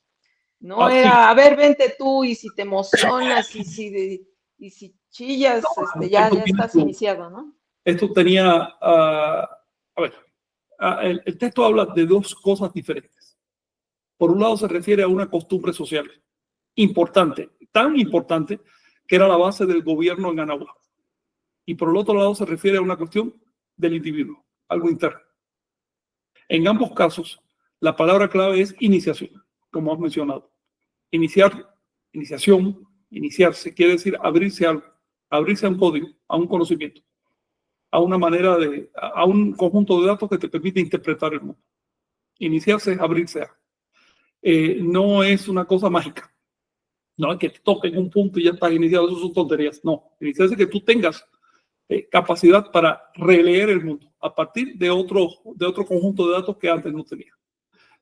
No era, sí. A ver, vente tú, y si te emocionas, y si chillas, ya estás iniciado, ¿no? Esto tenía, el texto habla de dos cosas diferentes. Por un lado se refiere a una costumbre social importante, tan importante, que era la base del gobierno en Anáhuac. Y por el otro lado se refiere a una cuestión del individuo, algo interno. En ambos casos, la palabra clave es iniciación, como has mencionado. Iniciación, iniciarse, quiere decir abrirse a algo, abrirse a un código, a un conocimiento, a una manera a un conjunto de datos que te permite interpretar el mundo. Iniciarse es abrirse a. No es una cosa mágica. No es que te toquen un punto y ya estás iniciado, eso son tonterías. No, iniciarse es que tú tengas capacidad para releer el mundo a partir de otro conjunto de datos que antes no tenía.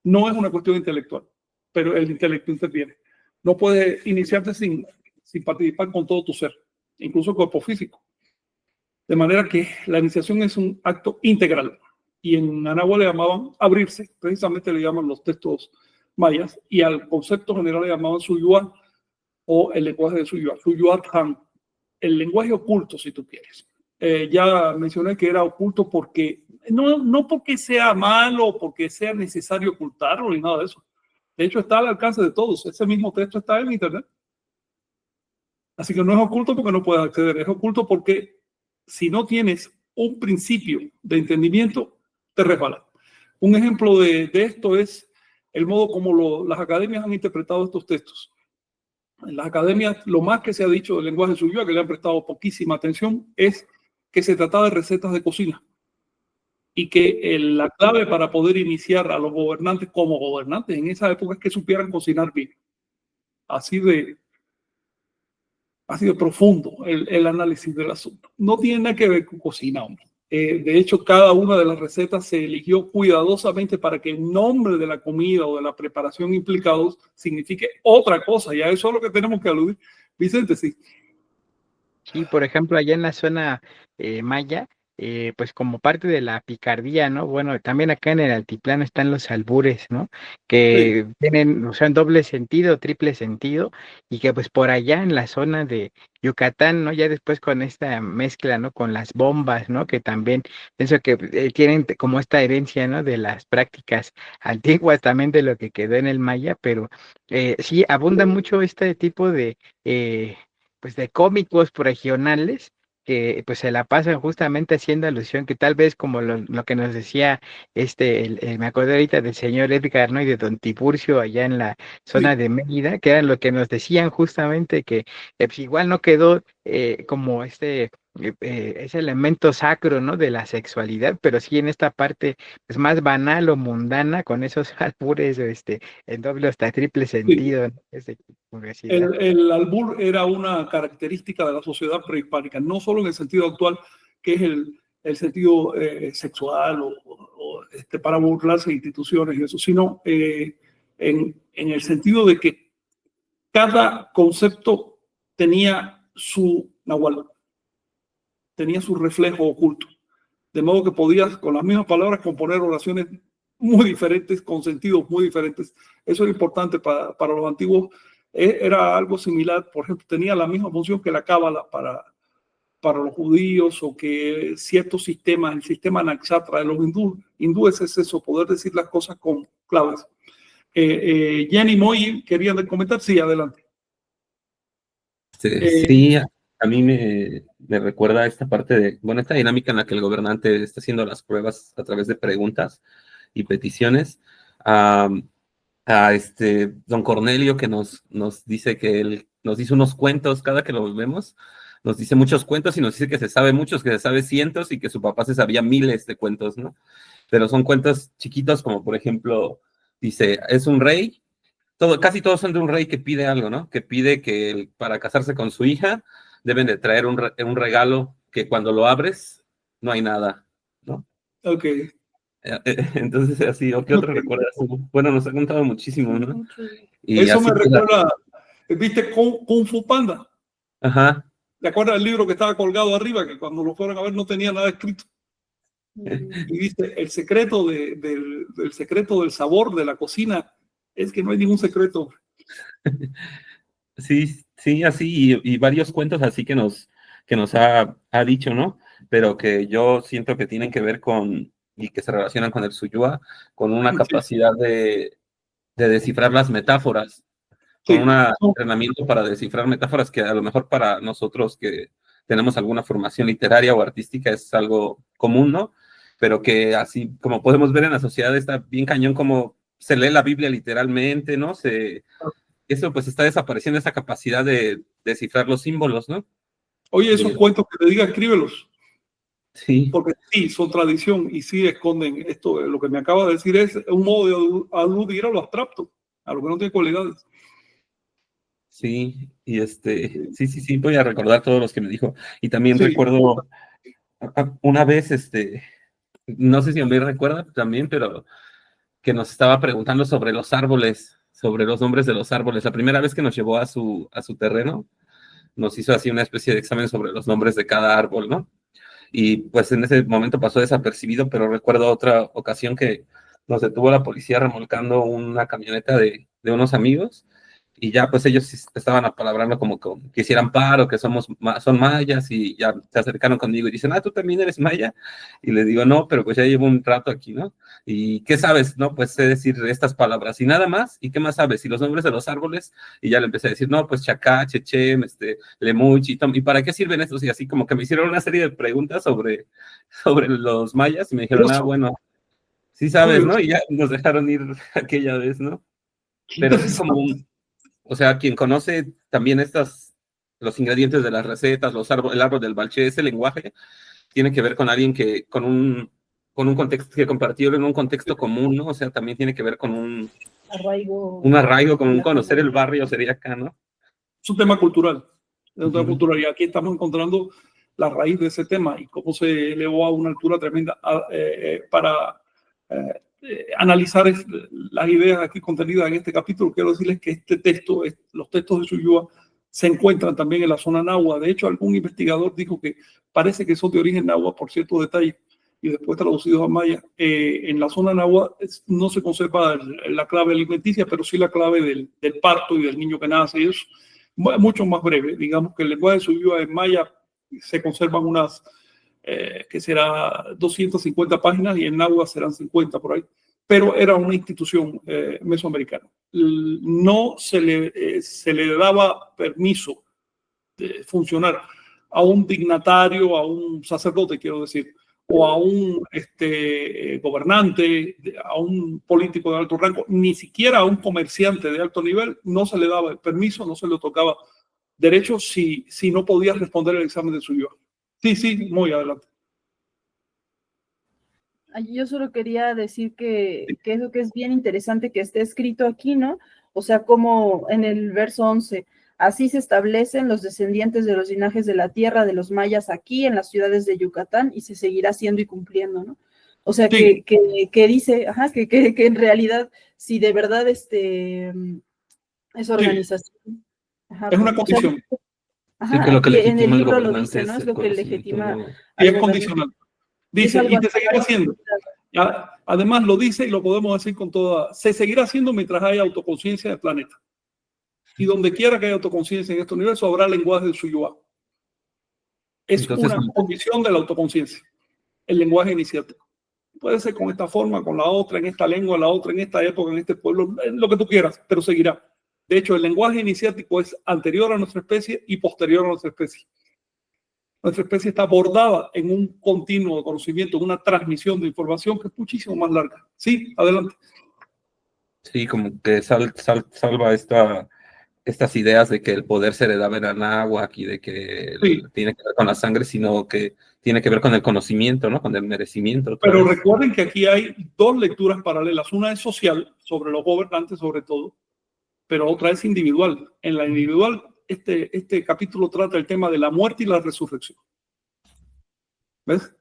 No es una cuestión intelectual, pero el intelecto interviene. No puedes iniciarte sin participar con todo tu ser, incluso el cuerpo físico. De manera que la iniciación es un acto integral. Y en Anáhuac le llamaban abrirse, precisamente le llaman los textos mayas, y al concepto general le llamaban Suyúa, o el lenguaje de Suyúa, Suyúa-Than, el lenguaje oculto, si tú quieres. Ya mencioné que era oculto porque, no porque sea malo o porque sea necesario ocultarlo ni nada de eso. De hecho, está al alcance de todos. Ese mismo texto está en internet. Así que no es oculto porque no puedes acceder. Es oculto porque si no tienes un principio de entendimiento, te resbala. Un ejemplo de esto es el modo como las academias han interpretado estos textos. En las academias, lo más que se ha dicho del lenguaje Suyúa, que le han prestado poquísima atención, es que se trataba de recetas de cocina y que la clave para poder iniciar a los gobernantes como gobernantes en esa época es que supieran cocinar bien. Así de profundo el análisis del asunto. No tiene nada que ver con cocina, hombre. De hecho, cada una de las recetas se eligió cuidadosamente para que el nombre de la comida o de la preparación implicados signifique otra cosa. Y a eso es lo que tenemos que aludir. Vicente, sí. Sí, por ejemplo, allá en la zona maya, pues como parte de la picardía, ¿no? Bueno, también acá en el altiplano están los albures, ¿no? Que tienen, o sea, doble sentido, triple sentido, y que pues por allá en la zona de Yucatán, ¿no? Ya después con esta mezcla, ¿no? Con las bombas, ¿no? Que también pienso que tienen como esta herencia, ¿no? De las prácticas antiguas también de lo que quedó en el maya, pero sí abunda mucho este tipo de, pues de cómicos regionales que pues se la pasan justamente haciendo alusión que tal vez como lo que nos decía me acuerdo ahorita del señor Edgar, ¿no? Y de don Tiburcio allá en la zona de Mérida, que eran lo que nos decían justamente que pues igual no quedó como ese elemento sacro, ¿no? De la sexualidad, pero sí en esta parte pues más banal o mundana con esos albures en doble hasta triple Sí. sentido, ¿no? Curiosidad. El albur era una característica de la sociedad prehispánica, no solo en el sentido actual, que es el sentido sexual para burlarse de instituciones y eso, sino en el sentido de que cada concepto tenía su nahual, tenía su reflejo oculto, de modo que podías con las mismas palabras componer oraciones muy diferentes, con sentidos muy diferentes. Eso era importante para los antiguos. Era algo similar, por ejemplo, tenía la misma función que la cábala para los judíos, o que ciertos sistemas, el sistema Nakshatra de los hindúes es eso, poder decir las cosas con claves. Jenny, Moy, ¿querían comentar? Sí, adelante. Sí, a mí me recuerda esta parte de, bueno, esta dinámica en la que el gobernante está haciendo las pruebas a través de preguntas y peticiones a don Cornelio, que nos dice que él nos dice unos cuentos cada que lo vemos, nos dice muchos cuentos y nos dice que se sabe muchos, que se sabe cientos y que su papá se sabía miles de cuentos, ¿no? Pero son cuentos chiquitos, como por ejemplo, dice, es un rey, casi todos son de un rey que pide algo, ¿no? Que pide que para casarse con su hija deben de traer un regalo que cuando lo abres no hay nada, ¿no? Ok. Entonces, así, ¿o qué otro recuerdas? Bueno, nos ha contado muchísimo, ¿no? Y eso así me recuerda, ¿viste Kung Fu Panda? Ajá. ¿Te acuerdas del libro que estaba colgado arriba, que cuando lo fueron a ver no tenía nada escrito? Y dice, el secreto del secreto del sabor de la cocina es que no hay ningún secreto. Sí, sí, así, y varios cuentos así que nos ha dicho, ¿no? Pero que yo siento que tienen que ver y que se relacionan con el Suyua, con una capacidad de descifrar las metáforas, con un entrenamiento para descifrar metáforas que a lo mejor para nosotros que tenemos alguna formación literaria o artística es algo común, ¿no? Pero que así, como podemos ver en la sociedad, está bien cañón como se lee la Biblia literalmente, ¿no? Eso pues está desapareciendo, esa capacidad de descifrar los símbolos, ¿no? Oye, esos cuentos que te diga, escríbelos. Sí. Porque sí, son tradición y sí esconden esto. Lo que me acaba de decir es un modo de aludir a lo abstracto, a lo que no tiene cualidades. Sí, y sí, voy a recordar todos los que me dijo. Y también recuerdo una vez, no sé si me recuerda también, pero que nos estaba preguntando sobre los árboles, sobre los nombres de los árboles. La primera vez que nos llevó a su terreno, nos hizo así una especie de examen sobre los nombres de cada árbol, ¿no? Y pues en ese momento pasó desapercibido, pero recuerdo otra ocasión que nos detuvo la policía remolcando una camioneta de unos amigos, y ya pues ellos estaban apalabrando como que hicieran paro, que son mayas, y ya se acercaron conmigo y dicen, ¿tú también eres maya? Y les digo, no, pero pues ya llevo un rato aquí, ¿no? ¿Y qué sabes? No, pues sé decir estas palabras y nada más. ¿Y qué más sabes? Y los nombres de los árboles. Y ya le empecé a decir, no, pues chacá, chechem, lemuch, ¿y para qué sirven estos? Y así como que me hicieron una serie de preguntas sobre los mayas y me dijeron, bueno, sí sabes, ¿no? Y ya nos dejaron ir aquella vez, ¿no? Pero sí como o sea, quien conoce también los ingredientes de las recetas, el árbol del balché, ese lenguaje, tiene que ver con alguien que, con un contexto que compartió en un contexto común, ¿no? O sea, también tiene que ver con un arraigo, con un conocer el barrio, sería acá, ¿no? Es un tema cultural, y aquí estamos encontrando la raíz de ese tema y cómo se elevó a una altura tremenda para analizar las ideas aquí contenidas en este capítulo. Quiero decirles que los textos de Suyua se encuentran también en la zona náhuatl. De hecho, algún investigador dijo que parece que son de origen náhuatl por ciertos detalles y después traducidos a maya. En la zona náhuatl no se conserva la clave alimenticia, pero sí la clave del parto y del niño que nace. Y es mucho más breve. Digamos que el lenguaje de Suyúa en maya se conservan unas, que será 250 páginas y en náhuatl serán 50 por ahí. Pero era una institución mesoamericana. No se le daba permiso de funcionar a un dignatario, a un sacerdote, quiero decir, o a un gobernante, a un político de alto rango, ni siquiera a un comerciante de alto nivel, no se le daba el permiso, no se le tocaba derecho si no podía responder el examen de Suyúa. Sí, muy adelante. Yo solo quería decir que eso que es bien interesante que esté escrito aquí, ¿no? O sea, como en el verso 11, así se establecen los descendientes de los linajes de la tierra de los mayas aquí en las ciudades de Yucatán y se seguirá haciendo y cumpliendo, ¿no? O sea, Sí. que dice, ajá, que en realidad, si de verdad esa organización... Sí. Ajá, Es una condición. Ajá, Sí, que lo que aquí en el legitima al libro lo gobernante dice, ¿no? es Es el lo que legitima conocimiento. Y al es condicional. Dice, algo y se seguirá haciendo. Además lo dice y lo podemos decir con toda, se seguirá haciendo mientras haya autoconciencia del planeta. Y donde quiera que haya autoconciencia en este universo habrá lenguaje de Suyúa. Es Entonces, una condición de la autoconciencia, el lenguaje iniciático. Puede ser con esta forma, con la otra, en esta lengua, la otra, en esta época, en este pueblo, lo que tú quieras, pero seguirá. De hecho, el lenguaje iniciático es anterior a nuestra especie y posterior a nuestra especie. Nuestra especie está bordada en un continuo de conocimiento, en una transmisión de información que es muchísimo más larga. Sí, adelante. sí, como que salva estas ideas de que el poder se heredaba en Anáhuac y de que Sí. tiene que ver con la sangre, sino que tiene que ver con el conocimiento, ¿no? Con el merecimiento. Pero recuerden que aquí hay dos lecturas paralelas. Una es social, sobre los gobernantes sobre todo, pero otra es individual. En la individual, este capítulo trata el tema de la muerte y la resurrección. ¿Ves?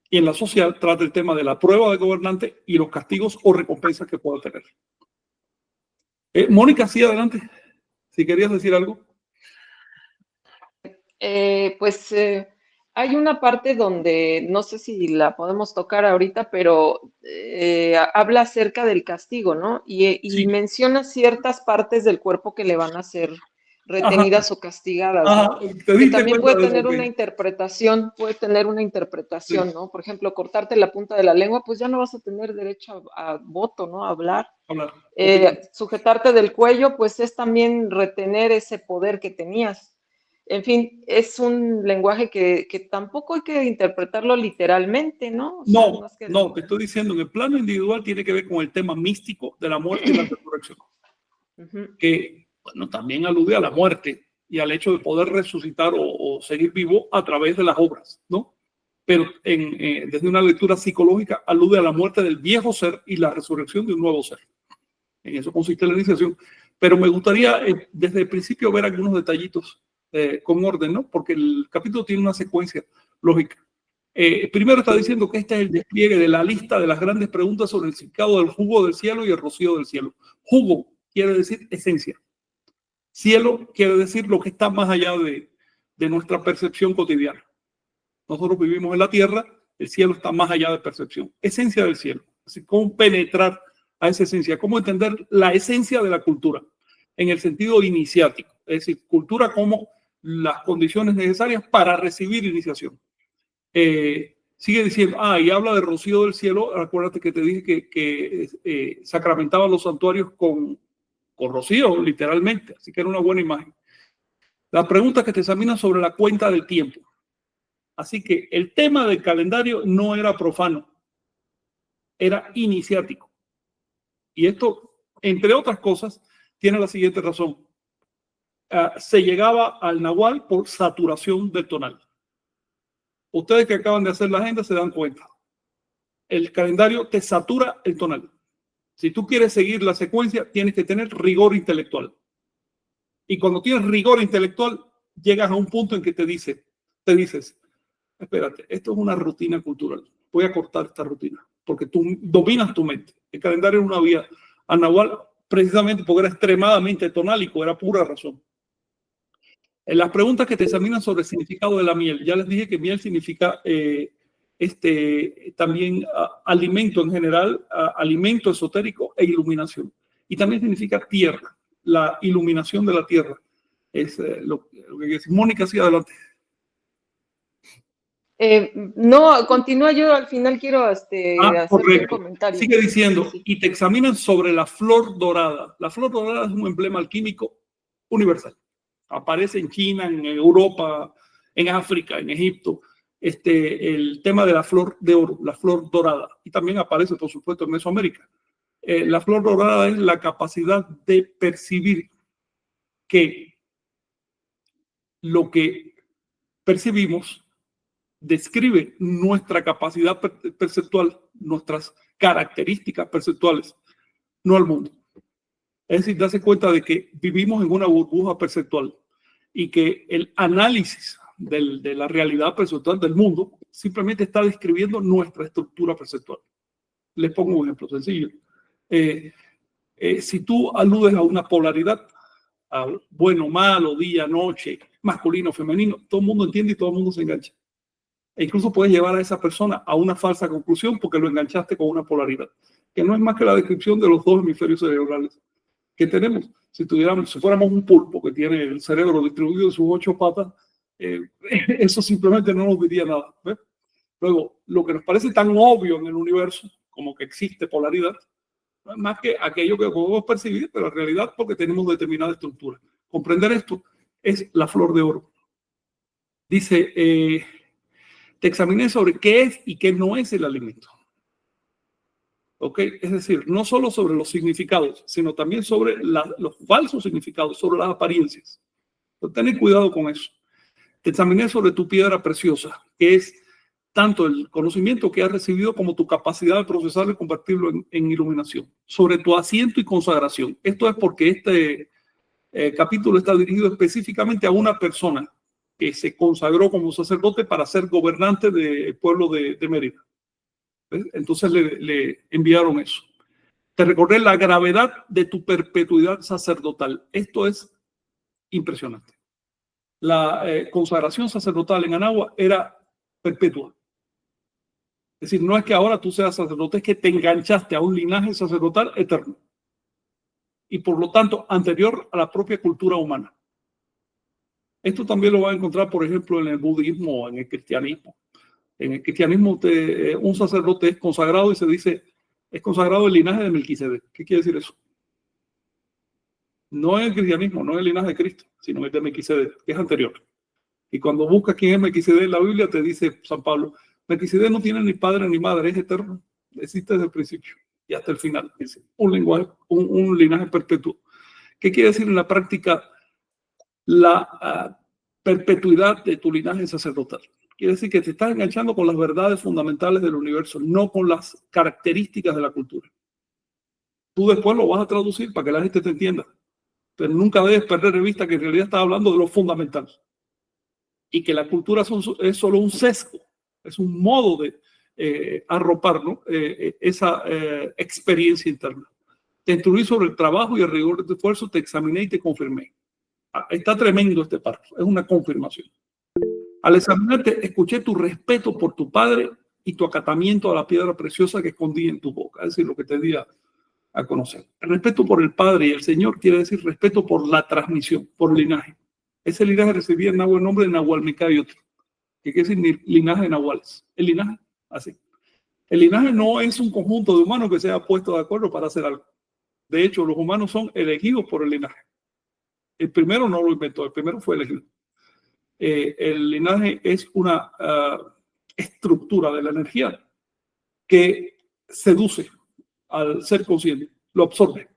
Y en la social trata el tema de la prueba de gobernante y los castigos o recompensas que pueda tener. Mónica, sí, adelante. Si querías decir algo. Hay una parte donde no sé si la podemos tocar ahorita, pero habla acerca del castigo, ¿no? Y Sí. menciona ciertas partes del cuerpo que le van a ser retenidas o castigadas, ¿no? Que también puede tener una interpretación, Sí. ¿no? Por ejemplo, cortarte la punta de la lengua, pues ya no vas a tener derecho a voto, ¿no? A hablar. Sujetarte del cuello, pues es también retener ese poder que tenías. En fin, es un lenguaje que tampoco hay que interpretarlo literalmente, ¿no? O sea, no, te estoy diciendo, en el plano individual tiene que ver con el tema místico de la muerte y la resurrección. Que, bueno, también alude a la muerte y al hecho de poder resucitar o seguir vivo a través de las obras, ¿no? Pero desde una lectura psicológica alude a la muerte del viejo ser y la resurrección de un nuevo ser. En eso consiste la iniciación. Pero me gustaría desde el principio ver algunos detallitos con orden, ¿no? Porque el capítulo tiene una secuencia lógica. Primero está diciendo que este es el despliegue de la lista de las grandes preguntas sobre el significado del jugo del cielo y el rocío del cielo. Jugo quiere decir esencia. Cielo quiere decir lo que está más allá de nuestra percepción cotidiana. Nosotros vivimos en la tierra, el cielo está más allá de percepción. Esencia del cielo. Así, cómo penetrar a esa esencia, cómo entender la esencia de la cultura en el sentido iniciático. Es decir, cultura como las condiciones necesarias para recibir iniciación. Sigue diciendo, y habla de rocío del cielo. Acuérdate que te dije que sacramentaba los santuarios con rocío, literalmente. Así que era una buena imagen. La pregunta que te examina sobre la cuenta del tiempo. Así que el tema del calendario no era profano, era iniciático. Y esto, entre otras cosas, tiene la siguiente razón. Se llegaba al nahual por saturación del tonal. Ustedes que acaban de hacer la agenda se dan cuenta. El calendario te satura el tonal. Si tú quieres seguir la secuencia, tienes que tener rigor intelectual. Y cuando tienes rigor intelectual, llegas a un punto en que te dices, espérate, esto es una rutina cultural. Voy a cortar esta rutina, porque tú dominas tu mente. El calendario es una vía al nahual, precisamente porque era extremadamente tonálico, era pura razón. En las preguntas que te examinan sobre el significado de la miel, ya les dije que miel significa también alimento en general, alimento esotérico e iluminación. Y también significa tierra, la iluminación de la tierra. Es lo que dice. Mónica, sigue adelante. No, continúa, yo al final quiero hacerte correcto. un comentario. Sigue diciendo, Sí. y te examinan sobre la flor dorada. La flor dorada es un emblema alquímico universal. Aparece en China, en Europa, en África, en Egipto. El tema de la flor de oro, la flor dorada. Y también aparece, por supuesto, en Mesoamérica. La flor dorada es la capacidad de percibir que lo que percibimos describe nuestra capacidad perceptual, nuestras características perceptuales, no al mundo. Es decir, darse cuenta de que vivimos en una burbuja perceptual y que el análisis de la realidad perceptual del mundo simplemente está describiendo nuestra estructura perceptual. Les pongo un ejemplo sencillo. Si tú aludes a una polaridad, a bueno, malo, día, noche, masculino, femenino, todo el mundo entiende y todo el mundo se engancha. E incluso puedes llevar a esa persona a una falsa conclusión porque lo enganchaste con una polaridad, que no es más que la descripción de los dos hemisferios cerebrales que tenemos. Si fuéramos un pulpo que tiene el cerebro distribuido en sus 8 patas, eso simplemente no nos diría nada. ¿Ves? Luego, lo que nos parece tan obvio en el universo, como que existe polaridad, no es más que aquello que podemos percibir, pero en realidad porque tenemos determinada estructura. Comprender esto es la flor de oro. Dice, te examiné sobre qué es y qué no es el alimento. ¿Ok? Es decir, no solo sobre los significados, sino también sobre los falsos significados, sobre las apariencias. Pero ten cuidado con eso. Te examiné sobre tu piedra preciosa, que es tanto el conocimiento que has recibido como tu capacidad de procesarlo y convertirlo en iluminación. Sobre tu asiento y consagración. Esto es porque este capítulo está dirigido específicamente a una persona que se consagró como sacerdote para ser gobernante del pueblo de Mérida. ¿Ves? Entonces le enviaron eso. Te recordé la gravedad de tu perpetuidad sacerdotal. Esto es impresionante. La consagración sacerdotal en Anagua era perpetua. Es decir, no es que ahora tú seas sacerdote, es que te enganchaste a un linaje sacerdotal eterno. Y por lo tanto, anterior a la propia cultura humana. Esto también lo vas a encontrar, por ejemplo, en el budismo o en el cristianismo. En el cristianismo, un sacerdote es consagrado y se dice, es consagrado el linaje de Melquisedec. ¿Qué quiere decir eso? No es el cristianismo, no es el linaje de Cristo, sino el de Melquisedec, que es anterior. Y cuando buscas quién es Melquisedec en la Biblia, te dice San Pablo, Melquisedec no tiene ni padre ni madre, es eterno, existe desde el principio y hasta el final. Es un lenguaje, un linaje perpetuo. ¿Qué quiere decir en la práctica la perpetuidad de tu linaje sacerdotal? Quiere decir que te estás enganchando con las verdades fundamentales del universo, no con las características de la cultura. Tú después lo vas a traducir para que la gente te entienda, pero nunca debes perder de vista que en realidad estás hablando de lo fundamental y que la cultura es solo un sesgo, es un modo de arropar, ¿no? Esa experiencia interna. Te instruí sobre el trabajo y el rigor de tu esfuerzo, te examiné y te confirmé. Está tremendo este párrafo, es una confirmación. Al examinarte, escuché tu respeto por tu padre y tu acatamiento a la piedra preciosa que escondí en tu boca, es decir, lo que te di a conocer. El respeto por el Padre y el Señor quiere decir respeto por la transmisión, por el linaje. Ese linaje recibía en Nahuatl el nombre de Nahualmecayotl, que quiere decir linaje de Nahuales. El linaje, así. El linaje no es un conjunto de humanos que se ha puesto de acuerdo para hacer algo. De hecho, los humanos son elegidos por el linaje. El primero no lo inventó, el primero fue elegido. El linaje es una estructura de la energía que seduce al ser consciente, lo absorbe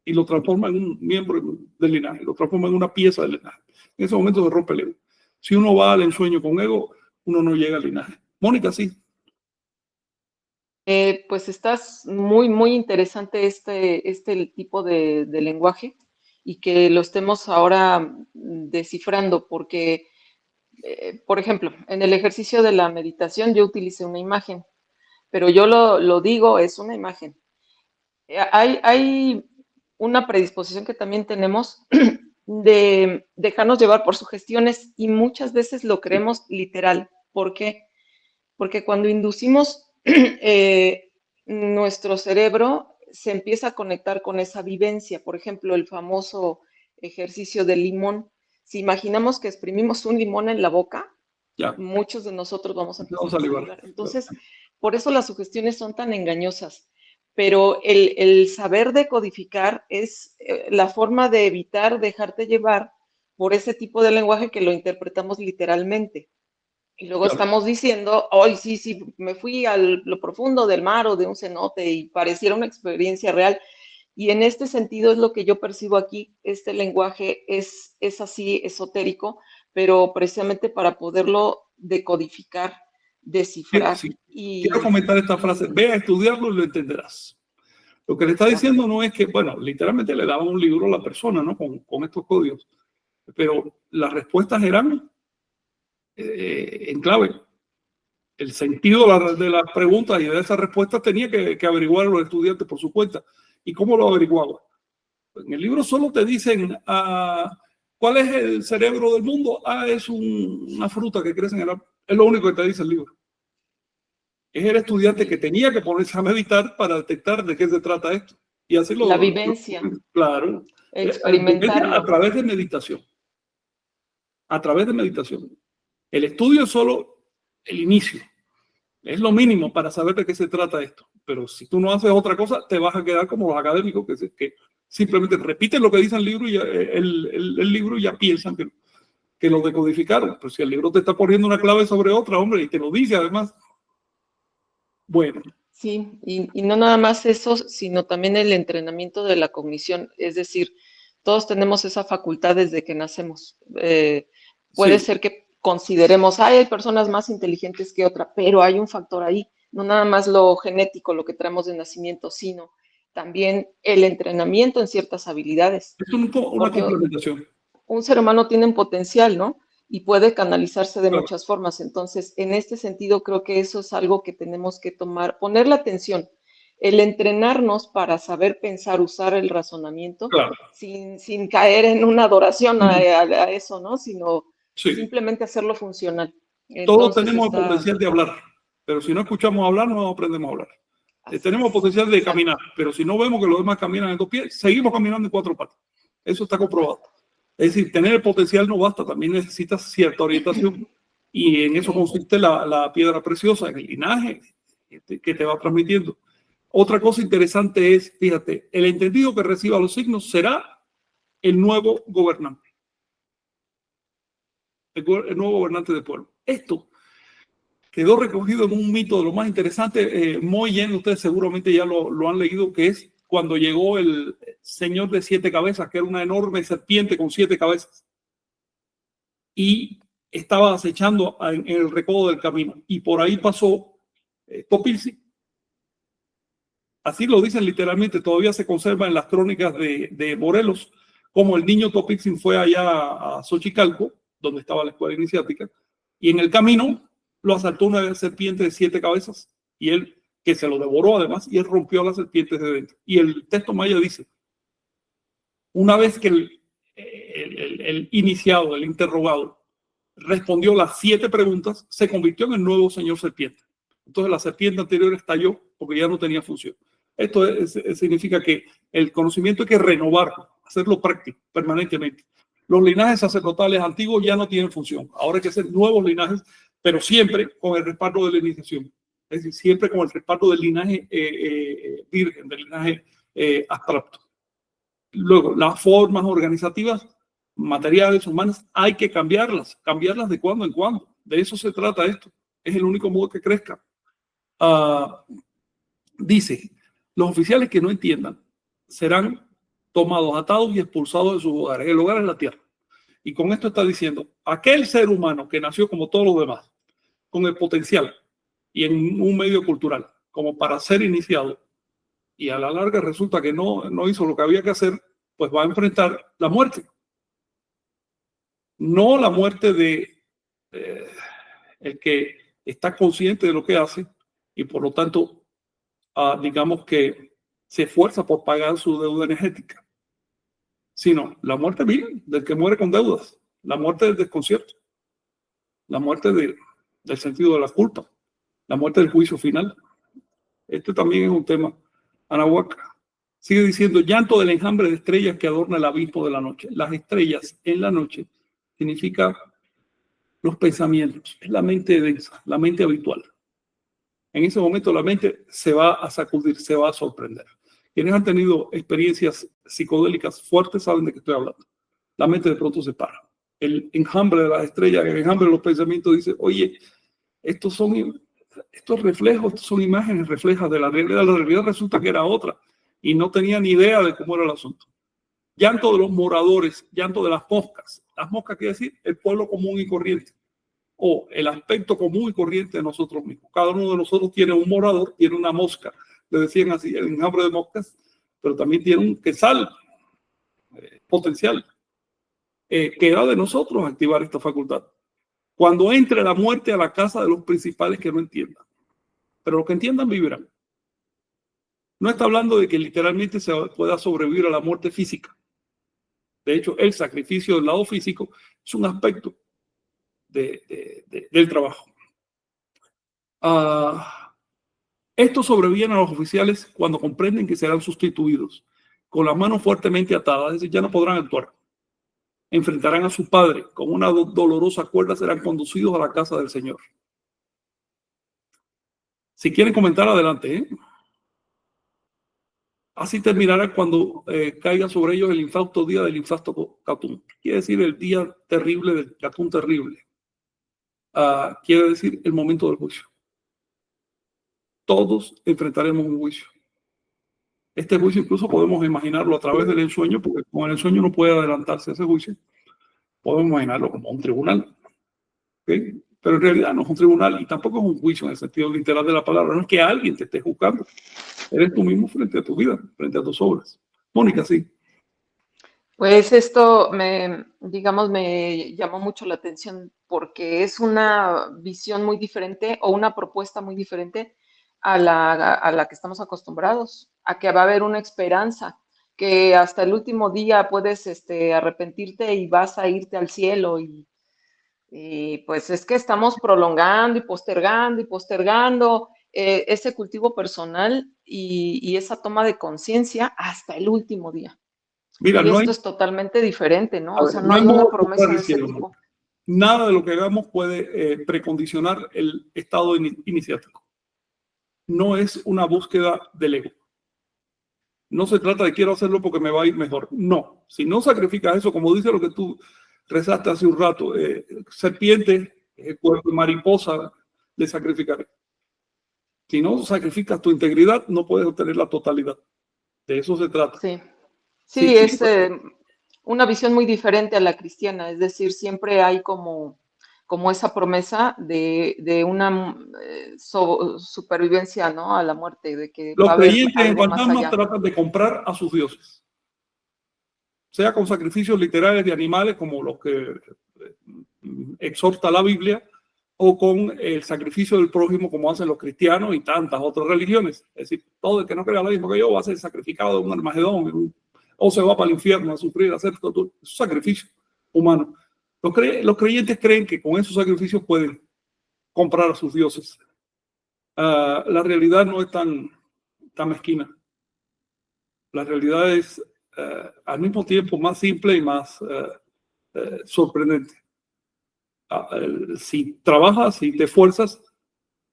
y lo transforma en un miembro del linaje, lo transforma en una pieza del linaje. En ese momento se rompe el ego. Si uno va al ensueño con ego, uno no llega al linaje. Mónica, sí. Pues estás muy interesante este tipo de lenguaje y que lo estemos ahora descifrando porque, por ejemplo, en el ejercicio de la meditación yo utilicé una imagen, pero yo lo digo, es una imagen. Hay una predisposición que también tenemos de dejarnos llevar por sugestiones y muchas veces lo creemos literal. ¿Por qué? Porque cuando inducimos nuestro cerebro se empieza a conectar con esa vivencia. Por ejemplo, el famoso ejercicio del limón. Si imaginamos que exprimimos un limón en la boca, Ya, muchos de nosotros vamos a empezar vamos a a salivar. salivar. Entonces, por eso las sugestiones son tan engañosas. Pero el saber decodificar es la forma de evitar dejarte llevar por ese tipo de lenguaje que lo interpretamos literalmente. Y luego Claro. estamos diciendo, hoy sí, sí, me fui a lo profundo del mar o de un cenote y pareciera una experiencia real. Y en este sentido es lo que yo percibo aquí. Este lenguaje es así esotérico, pero precisamente para poderlo decodificar, descifrar. Sí. Y, Quiero comentar esta frase. Ve a estudiarlo y lo entenderás. Lo que le está diciendo no es que, bueno, literalmente le daban un libro a la persona, ¿no? Con estos códigos. Pero las respuestas eran en clave. El sentido de las preguntas y de esas respuestas tenía que averiguar los estudiantes por su cuenta. ¿Y cómo lo averiguaban? En el libro solo te dicen cuál es el cerebro del mundo. Es una fruta que crece en el árbol. Es lo único que te dice el libro. Es el estudiante que tenía que ponerse a meditar para detectar de qué se trata esto. Y así la vivencia. Claro. Experimentarlo. A través de meditación. A través de meditación. El estudio es solo el inicio. Es lo mínimo para saber de qué se trata esto. Pero si tú no haces otra cosa, te vas a quedar como los académicos que simplemente repiten lo que dice el libro y el libro y ya piensan que lo decodificaron. Pero si el libro te está poniendo una clave sobre otra, hombre, y te lo dice además. Bueno. Sí, y no nada más eso, sino también el entrenamiento de la cognición. Es decir, todos tenemos esa facultad desde que nacemos. Puede ser que consideremos, hay personas más inteligentes que otra, pero hay un factor ahí, no nada más lo genético, lo que traemos de nacimiento, sino también el entrenamiento en ciertas habilidades. Es una complementación. Un ser humano tiene un potencial, ¿no? Y puede canalizarse de muchas formas. Entonces, en este sentido, creo que eso es algo que tenemos que tomar, ponerle atención. El entrenarnos para saber pensar, usar el razonamiento, sin caer en una adoración a eso, ¿no? Sino simplemente hacerlo funcional. Entonces, todos tenemos el potencial de hablar, pero si no escuchamos hablar, no aprendemos a hablar. Tenemos el potencial de caminar, pero si no vemos que los demás caminan en 2 pies, seguimos caminando en 4 patas. Eso está comprobado. Es decir, tener el potencial no basta, también necesitas cierta orientación. Y en eso consiste la piedra preciosa, en el linaje que te va transmitiendo. Otra cosa interesante es, fíjate, el entendido que reciba los signos será el nuevo gobernante. El nuevo gobernante del pueblo. Esto quedó recogido en un mito de lo más interesante, muy lleno, ustedes seguramente ya lo han leído, que es cuando llegó el señor de 7 cabezas, que era una enorme serpiente con 7 cabezas, y estaba acechando en el recodo del camino, y por ahí pasó Topilsi. Así lo dicen literalmente, todavía se conserva en las crónicas de Morelos, como el niño Topilsi fue allá a Xochicalco, donde estaba la escuela iniciática, y en el camino lo asaltó una serpiente de 7 cabezas, y él, que se lo devoró además, y él rompió a las serpientes de dentro. Y el texto maya dice, una vez que el iniciado, el interrogado, respondió las 7 preguntas, se convirtió en el nuevo señor serpiente. Entonces la serpiente anterior estalló porque ya no tenía función. Esto significa que el conocimiento hay que renovarlo, hacerlo práctico, permanentemente. Los linajes sacerdotales antiguos ya no tienen función. Ahora hay que hacer nuevos linajes, pero siempre con el respaldo de la iniciación. Es decir, siempre con el respaldo del linaje virgen, del linaje abstracto. Luego, las formas organizativas, materiales, humanas, hay que cambiarlas de cuando en cuando. De eso se trata esto. Es el único modo que crezca. Dice, los oficiales que no entiendan serán tomados, atados y expulsados de sus hogares. El hogar es la tierra. Y con esto está diciendo, aquel ser humano que nació como todos los demás, con el potencial y en un medio cultural, como para ser iniciado, y a la larga resulta que no hizo lo que había que hacer, pues va a enfrentar la muerte. No la muerte de el que está consciente de lo que hace y por lo tanto, digamos que se esfuerza por pagar su deuda energética, sino la muerte vil del que muere con deudas, la muerte del desconcierto, la muerte del sentido de la culpa, la muerte del juicio final. Este también es un tema. Anahuac sigue diciendo, llanto del enjambre de estrellas que adorna el abismo de la noche. Las estrellas en la noche significa los pensamientos, es la mente densa, la mente habitual. En ese momento la mente se va a sacudir, se va a sorprender. Quienes han tenido experiencias psicodélicas fuertes saben de qué estoy hablando. La mente de pronto se para. El enjambre de las estrellas, el enjambre de los pensamientos dice, oye, estos reflejos, estos son imágenes reflejas de la realidad resulta que era otra y no tenía ni idea de cómo era el asunto. Llanto de los moradores, llanto de las moscas. Las moscas quiere decir el pueblo común y corriente o el aspecto común y corriente de nosotros mismos. Cada uno de nosotros tiene un morador, tiene una mosca, le decían así, el enjambre de moscas, pero también tiene un quesal potencial. Queda de nosotros activar esta facultad. Cuando entre la muerte a la casa de los principales que no entiendan. Pero los que entiendan vivirán. No está hablando de que literalmente se pueda sobrevivir a la muerte física. De hecho, el sacrificio del lado físico es un aspecto del trabajo. Estos sobreviven a los oficiales cuando comprenden que serán sustituidos, con las manos fuertemente atadas, es decir, ya no podrán actuar. Enfrentarán a su padre, con una dolorosa cuerda serán conducidos a la casa del Señor. Si quieren comentar, adelante, ¿eh? Así terminará cuando caiga sobre ellos el infausto día del infausto Catún. Quiere decir el día terrible del Catún terrible. Quiere decir el momento del juicio. Todos enfrentaremos un juicio. Este juicio incluso podemos imaginarlo a través del ensueño, porque con el ensueño no puede adelantarse a ese juicio. Podemos imaginarlo como un tribunal. ¿Okay? Pero en realidad no es un tribunal y tampoco es un juicio en el sentido literal de la palabra. No es que alguien te esté juzgando. Eres tú mismo frente a tu vida, frente a tus obras. Mónica, sí. Pues esto me llamó mucho la atención porque es una visión muy diferente o una propuesta muy diferente a la que estamos acostumbrados, a que va a haber una esperanza, que hasta el último día puedes arrepentirte y vas a irte al cielo y pues es que estamos prolongando y postergando ese cultivo personal y esa toma de conciencia hasta el último día. Mira, Y esto es totalmente diferente, ¿no? O sea, no hay una promesa de ese tipo. Nada de lo que hagamos puede precondicionar el estado iniciático. No es una búsqueda del ego. No se trata de quiero hacerlo porque me va a ir mejor. No. Si no sacrificas eso, como dice lo que tú rezaste hace un rato, serpiente, cuerpo y mariposa, le sacrificaré. Si no sacrificas tu integridad, no puedes obtener la totalidad. De eso se trata. Sí, es una visión muy diferente a la cristiana, es decir, siempre hay como esa promesa de una supervivencia, ¿no? A la muerte, de que los va a haber creyentes en algo más fantasmas allá. tratan de comprar a sus dioses, sea con sacrificios literales de animales como los que exhorta la Biblia, o con el sacrificio del prójimo como hacen los cristianos y tantas otras religiones. Es decir, todo el que no crea lo mismo que yo va a ser sacrificado de un Armagedón o se va para el infierno a sufrir, a hacer todo. Es un sacrificio humano. Los creyentes creen que con esos sacrificios pueden comprar a sus dioses. La realidad no es tan mezquina. La realidad es al mismo tiempo más simple y más sorprendente. Si trabajas, si te esfuerzas,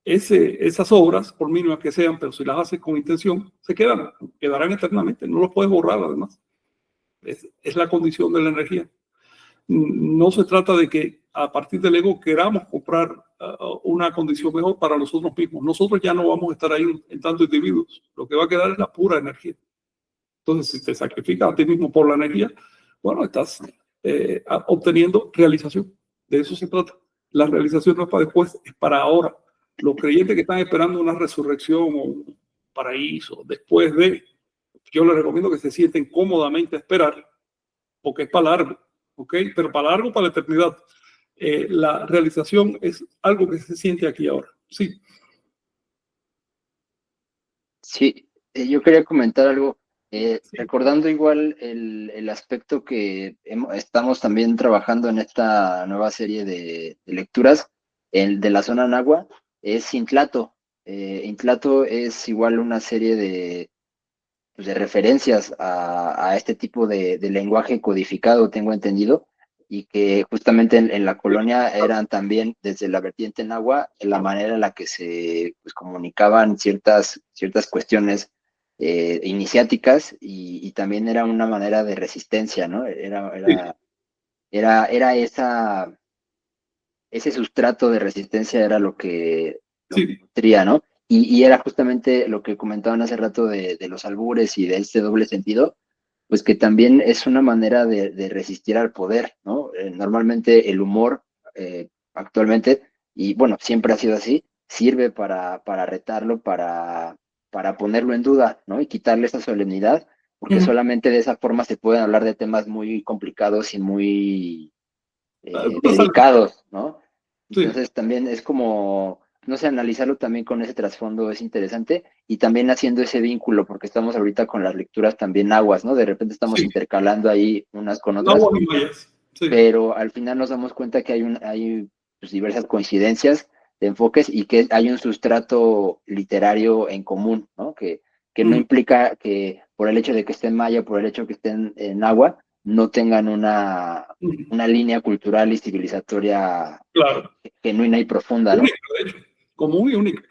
esas obras, por mínimas que sean, pero si las haces con intención, quedarán eternamente, no los puedes borrar además. Es la condición de la energía. No se trata de que a partir del ego queramos comprar una condición mejor para nosotros mismos. Nosotros ya no vamos a estar ahí en tantos individuos. Lo que va a quedar es la pura energía. Entonces, si te sacrificas a ti mismo por la energía, bueno, estás obteniendo realización. De eso se trata. La realización no es para después, es para ahora. Los creyentes que están esperando una resurrección o un paraíso después de, yo les recomiendo que se sienten cómodamente a esperar, porque es para largo, ¿ok? Pero para largo, para la eternidad. La realización es algo que se siente aquí ahora. Sí. Sí, yo quería comentar algo. Recordando igual el aspecto que estamos también trabajando en esta nueva serie de lecturas, el de la zona náhuatl, es Intlato. Intlato es igual una serie pues, de referencias a este tipo de lenguaje codificado, tengo entendido, y que justamente en la colonia eran también, desde la vertiente náhuatl, la manera en la que se pues, comunicaban ciertas cuestiones iniciáticas y también era una manera de resistencia, ¿no? Sí, Era ese sustrato de resistencia era lo que sí, nutría, ¿no? Y era justamente lo que comentaban hace rato de los albures y de este doble sentido, pues que también es una manera de resistir al poder, ¿no? Normalmente el humor actualmente, y bueno, siempre ha sido así, sirve para retarlo, para ponerlo en duda, ¿no? Y quitarle esa solemnidad, porque ujú, solamente de esa forma se pueden hablar de temas muy complicados y muy bastante, delicados, ¿no? sí, Entonces también es como, no sé, analizarlo también con ese trasfondo es interesante y también haciendo ese vínculo, porque estamos ahorita con las lecturas también aguas, ¿no? De repente estamos sí, intercalando ahí unas con otras, náhuatl y mayas, sí, pero al final nos damos cuenta que hay pues, diversas coincidencias de enfoques y que hay un sustrato literario en común, ¿no? Que no ujú, implica que por el hecho de que esté en maya, por el hecho de que estén en agua, no tengan ujú, una línea cultural y civilizatoria claro, genuina y profunda, ¿no? única, de hecho, como muy única.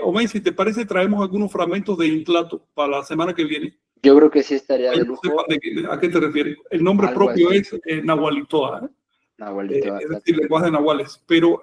Omey, si te parece, traemos algunos fragmentos de Intlato para la semana que viene. Yo creo que sí estaría Para de que sepan lujo, a qué te refieres. El nombre algo propio así, es Nahualitoa, Nahualito, es decir, exacto. lenguaje de nahuales, pero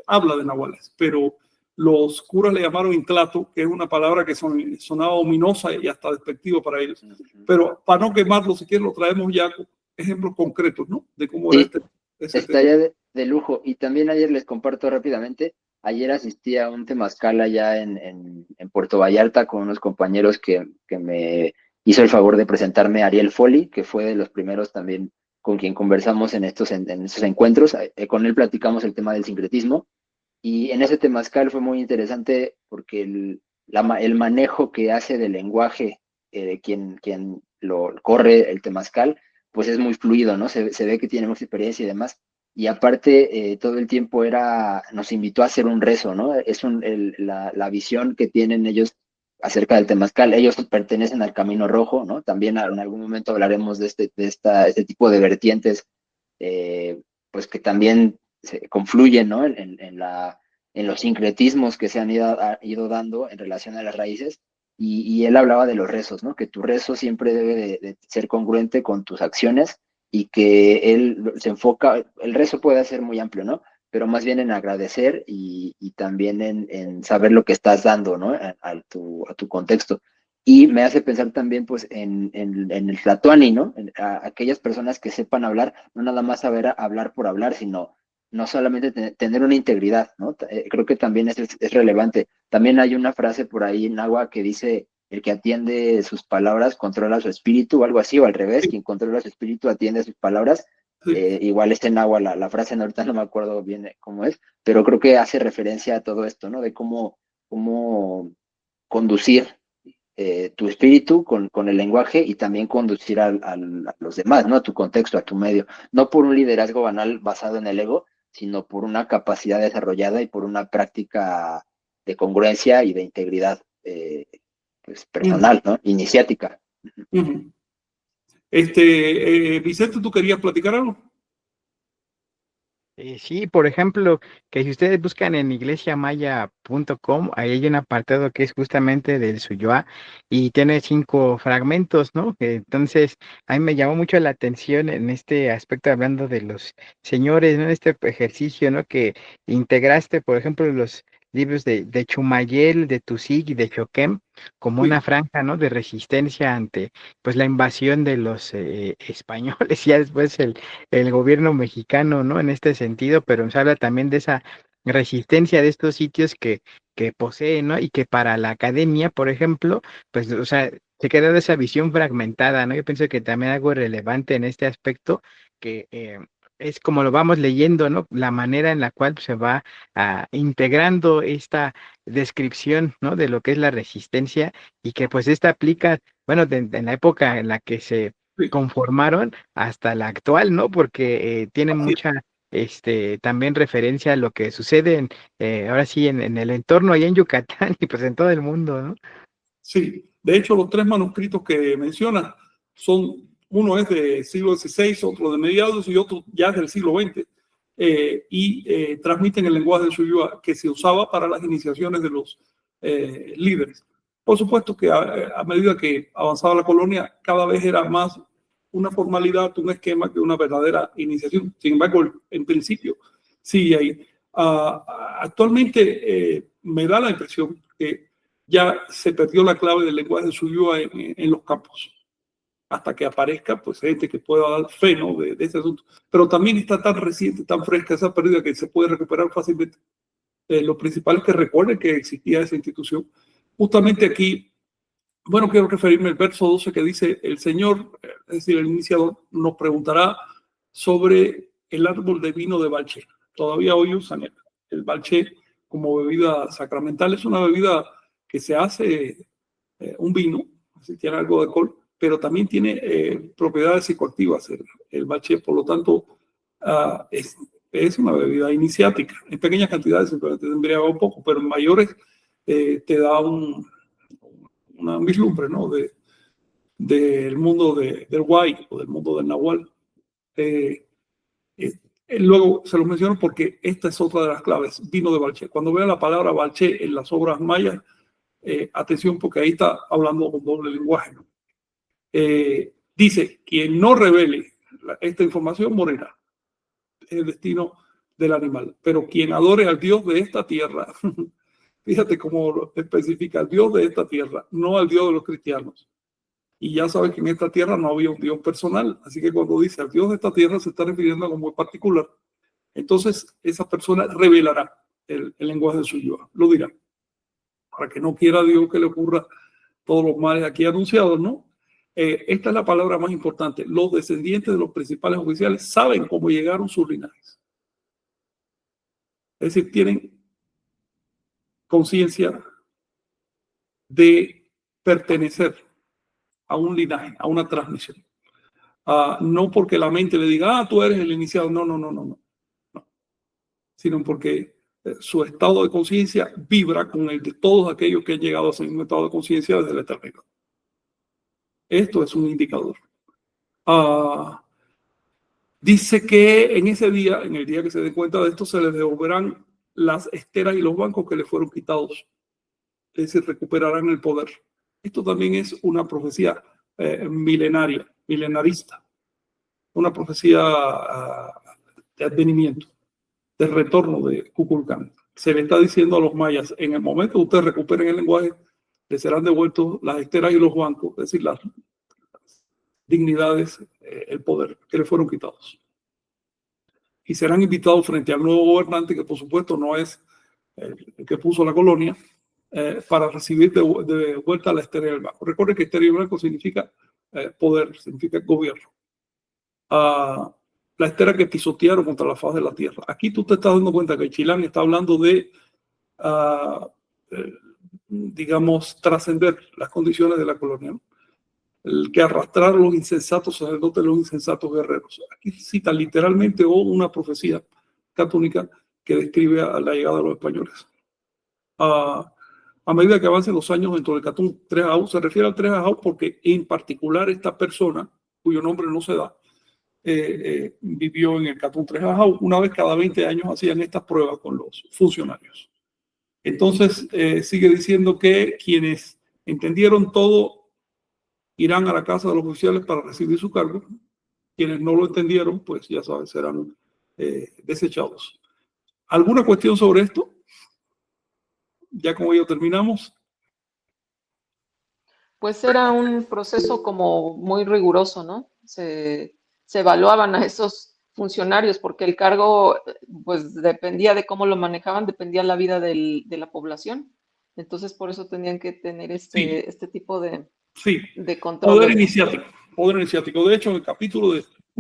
habla de nahuales, pero los curas le llamaron Intlato, que es una palabra que sonaba ominosa y hasta despectiva para ellos. Ujú. Pero para no quemarlo, si quieres, lo traemos ya con ejemplos concretos, ¿no? De cómo era Sí, ese tema. estaría de lujo. Y también ayer les comparto rápidamente, ayer asistí a un temazcal allá en Puerto Vallarta con unos compañeros que me hizo el favor de presentarme a Ariel Foley, que fue de los primeros también con quien conversamos en estos encuentros. Con él platicamos el tema del sincretismo y en ese temazcal fue muy interesante porque el manejo que hace del lenguaje de quien lo corre el temazcal, pues es muy fluido, ¿no? Se ve que tiene mucha experiencia y demás. Y aparte, todo el tiempo nos invitó a hacer un rezo, ¿no? Es la visión que tienen ellos acerca del temazcal. Ellos pertenecen al Camino Rojo, ¿no? También en algún momento hablaremos este tipo de vertientes, pues que también se confluyen, ¿no? En los sincretismos que se han ido dando en relación a las raíces. Y él hablaba de los rezos, ¿no? Que tu rezo siempre debe de ser congruente con tus acciones y que él se enfoca, el rezo puede ser muy amplio, ¿no? Pero más bien en agradecer y también en saber lo que estás dando, ¿no? A tu contexto. Y me hace pensar también, pues, en el Tlatoani, ¿no? Aquellas personas que sepan hablar, no nada más saber hablar por hablar, sino no solamente tener una integridad, ¿no? Creo que también es relevante. También hay una frase por ahí en agua que dice, el que atiende sus palabras controla su espíritu, o algo así, o al revés, Sí, quien controla su espíritu atiende sus palabras. sí. Igual está en agua la frase, no, ahorita no me acuerdo bien cómo es, pero creo que hace referencia a todo esto, ¿no? De cómo conducir tu espíritu con el lenguaje y también conducir a los demás, ¿no? A tu contexto, a tu medio. No por un liderazgo banal basado en el ego, sino por una capacidad desarrollada y por una práctica de congruencia y de integridad pues, Ujú, personal, ¿no? Iniciática. ujú. Vicente, ¿tú querías platicar algo? Sí, por ejemplo, que si ustedes buscan en iglesiamaya.com, ahí hay un apartado que es justamente del Suyuá y tiene 5 fragmentos, ¿no? Entonces, a mí me llamó mucho la atención en este aspecto, hablando de los señores, ¿no? En este ejercicio, ¿no? Que integraste, por ejemplo, los libros de Chumayel, de Tusig y de Choquem como Sí, una franja, ¿no? De resistencia ante, pues, la invasión de los españoles, y ya después el gobierno mexicano, ¿no? En este sentido, pero se habla también de esa resistencia de estos sitios que poseen, ¿no? Y que para la academia, por ejemplo, pues, o sea, se queda de esa visión fragmentada, ¿no? Yo pienso que también algo relevante en este aspecto, que es como lo vamos leyendo, ¿no? La manera en la cual se va integrando esta descripción, ¿no? De lo que es la resistencia y que pues esta aplica, bueno, en la época en la que se Sí, conformaron hasta la actual, ¿no? Porque tiene así es. mucha, también referencia a lo que sucede ahora sí, en el entorno allá en Yucatán y pues en todo el mundo, ¿no? Sí, de hecho los 3 manuscritos que menciona uno es del siglo XVI, otro de mediados y otro ya del siglo XX, transmiten el lenguaje de Suyua que se usaba para las iniciaciones de los líderes. Por supuesto que a medida que avanzaba la colonia, cada vez era más una formalidad, un esquema que una verdadera iniciación. Sin embargo, en principio, sí hay. Actualmente me da la impresión que ya se perdió la clave del lenguaje de Suyua en los campos, hasta que aparezca pues gente que pueda dar fe, ¿no? de ese asunto. Pero también está tan reciente, tan fresca esa pérdida que se puede recuperar fácilmente. Lo principal es que recuerden que existía esa institución. Justamente aquí, bueno, quiero referirme al verso 12 que dice, el Señor, es decir, el iniciador, nos preguntará sobre el árbol de vino de Balché. Todavía hoy usan el Balché como bebida sacramental. Es una bebida que se hace un vino, si tiene algo de alcohol, pero también tiene propiedades psicoactivas el Balché. Por lo tanto, es una bebida iniciática. En pequeñas cantidades simplemente te embriaga un poco, pero en mayores te da una vislumbre, ¿no? Del mundo del Huay o del mundo del Nahual. Luego se lo menciono porque esta es otra de las claves, vino de Balché. Cuando vean la palabra Balché en las obras mayas, atención porque ahí está hablando con doble lenguaje, ¿no? Dice, quien no revele esta información morirá. Es el destino del animal. Pero quien adore al Dios de esta tierra, fíjate cómo lo especifica, al Dios de esta tierra, no al Dios de los cristianos. Y ya sabes que en esta tierra no había un Dios personal. Así que cuando dice al Dios de esta tierra se está refiriendo a algo muy particular. Entonces esa persona revelará el lenguaje de Suyua. Lo dirá. Para que no quiera Dios que le ocurra todos los males aquí anunciados, ¿no? Esta es la palabra más importante. Los descendientes de los principales oficiales saben cómo llegaron sus linajes. Es decir, tienen conciencia de pertenecer a un linaje, a una transmisión. No porque la mente le diga, tú eres el iniciado. No. Sino porque su estado de conciencia vibra con el de todos aquellos que han llegado a ese mismo estado de conciencia desde la eternidad. Esto es un indicador. Dice que en ese día, en el día que se den cuenta de esto, se les devolverán las esteras y los bancos que les fueron quitados. Es decir, recuperarán el poder. Esto también es una profecía milenarista, una profecía de advenimiento, de retorno de Kukulcán. Se le está diciendo a los mayas, en el momento que ustedes recuperen el lenguaje, les serán devueltos las esteras y los bancos, es decir, las dignidades, el poder que les fueron quitados. Y serán invitados frente al nuevo gobernante, que por supuesto no es el que puso la colonia, para recibir de vuelta la estera y el banco. Recuerden que estera y el banco significa poder, significa gobierno. La estera que pisotearon contra la faz de la tierra. Aquí tú te estás dando cuenta que Chilán está hablando de, digamos, trascender las condiciones de la colonia, ¿no? El que arrastraron los insensatos sacerdotes, los insensatos guerreros. Aquí cita literalmente una profecía católica que describe a la llegada de los españoles. A medida que avancen los años dentro del Catún 3 Ajau, se refiere al 3 Ajau porque en particular esta persona, cuyo nombre no se da, vivió en el Catún 3 Ajau. Una vez cada 20 años hacían estas pruebas con los funcionarios. Entonces sigue diciendo que quienes entendieron todo irán a la casa de los oficiales para recibir su cargo. Quienes no lo entendieron, pues ya saben, serán desechados. ¿Alguna cuestión sobre esto? Ya con ello terminamos. Pues era un proceso como muy riguroso, ¿no? Se evaluaban a esos funcionarios porque el cargo, pues dependía de cómo lo manejaban, dependía la vida de la población. Entonces, por eso tenían que tener este tipo de control. Poder iniciático. De hecho, en un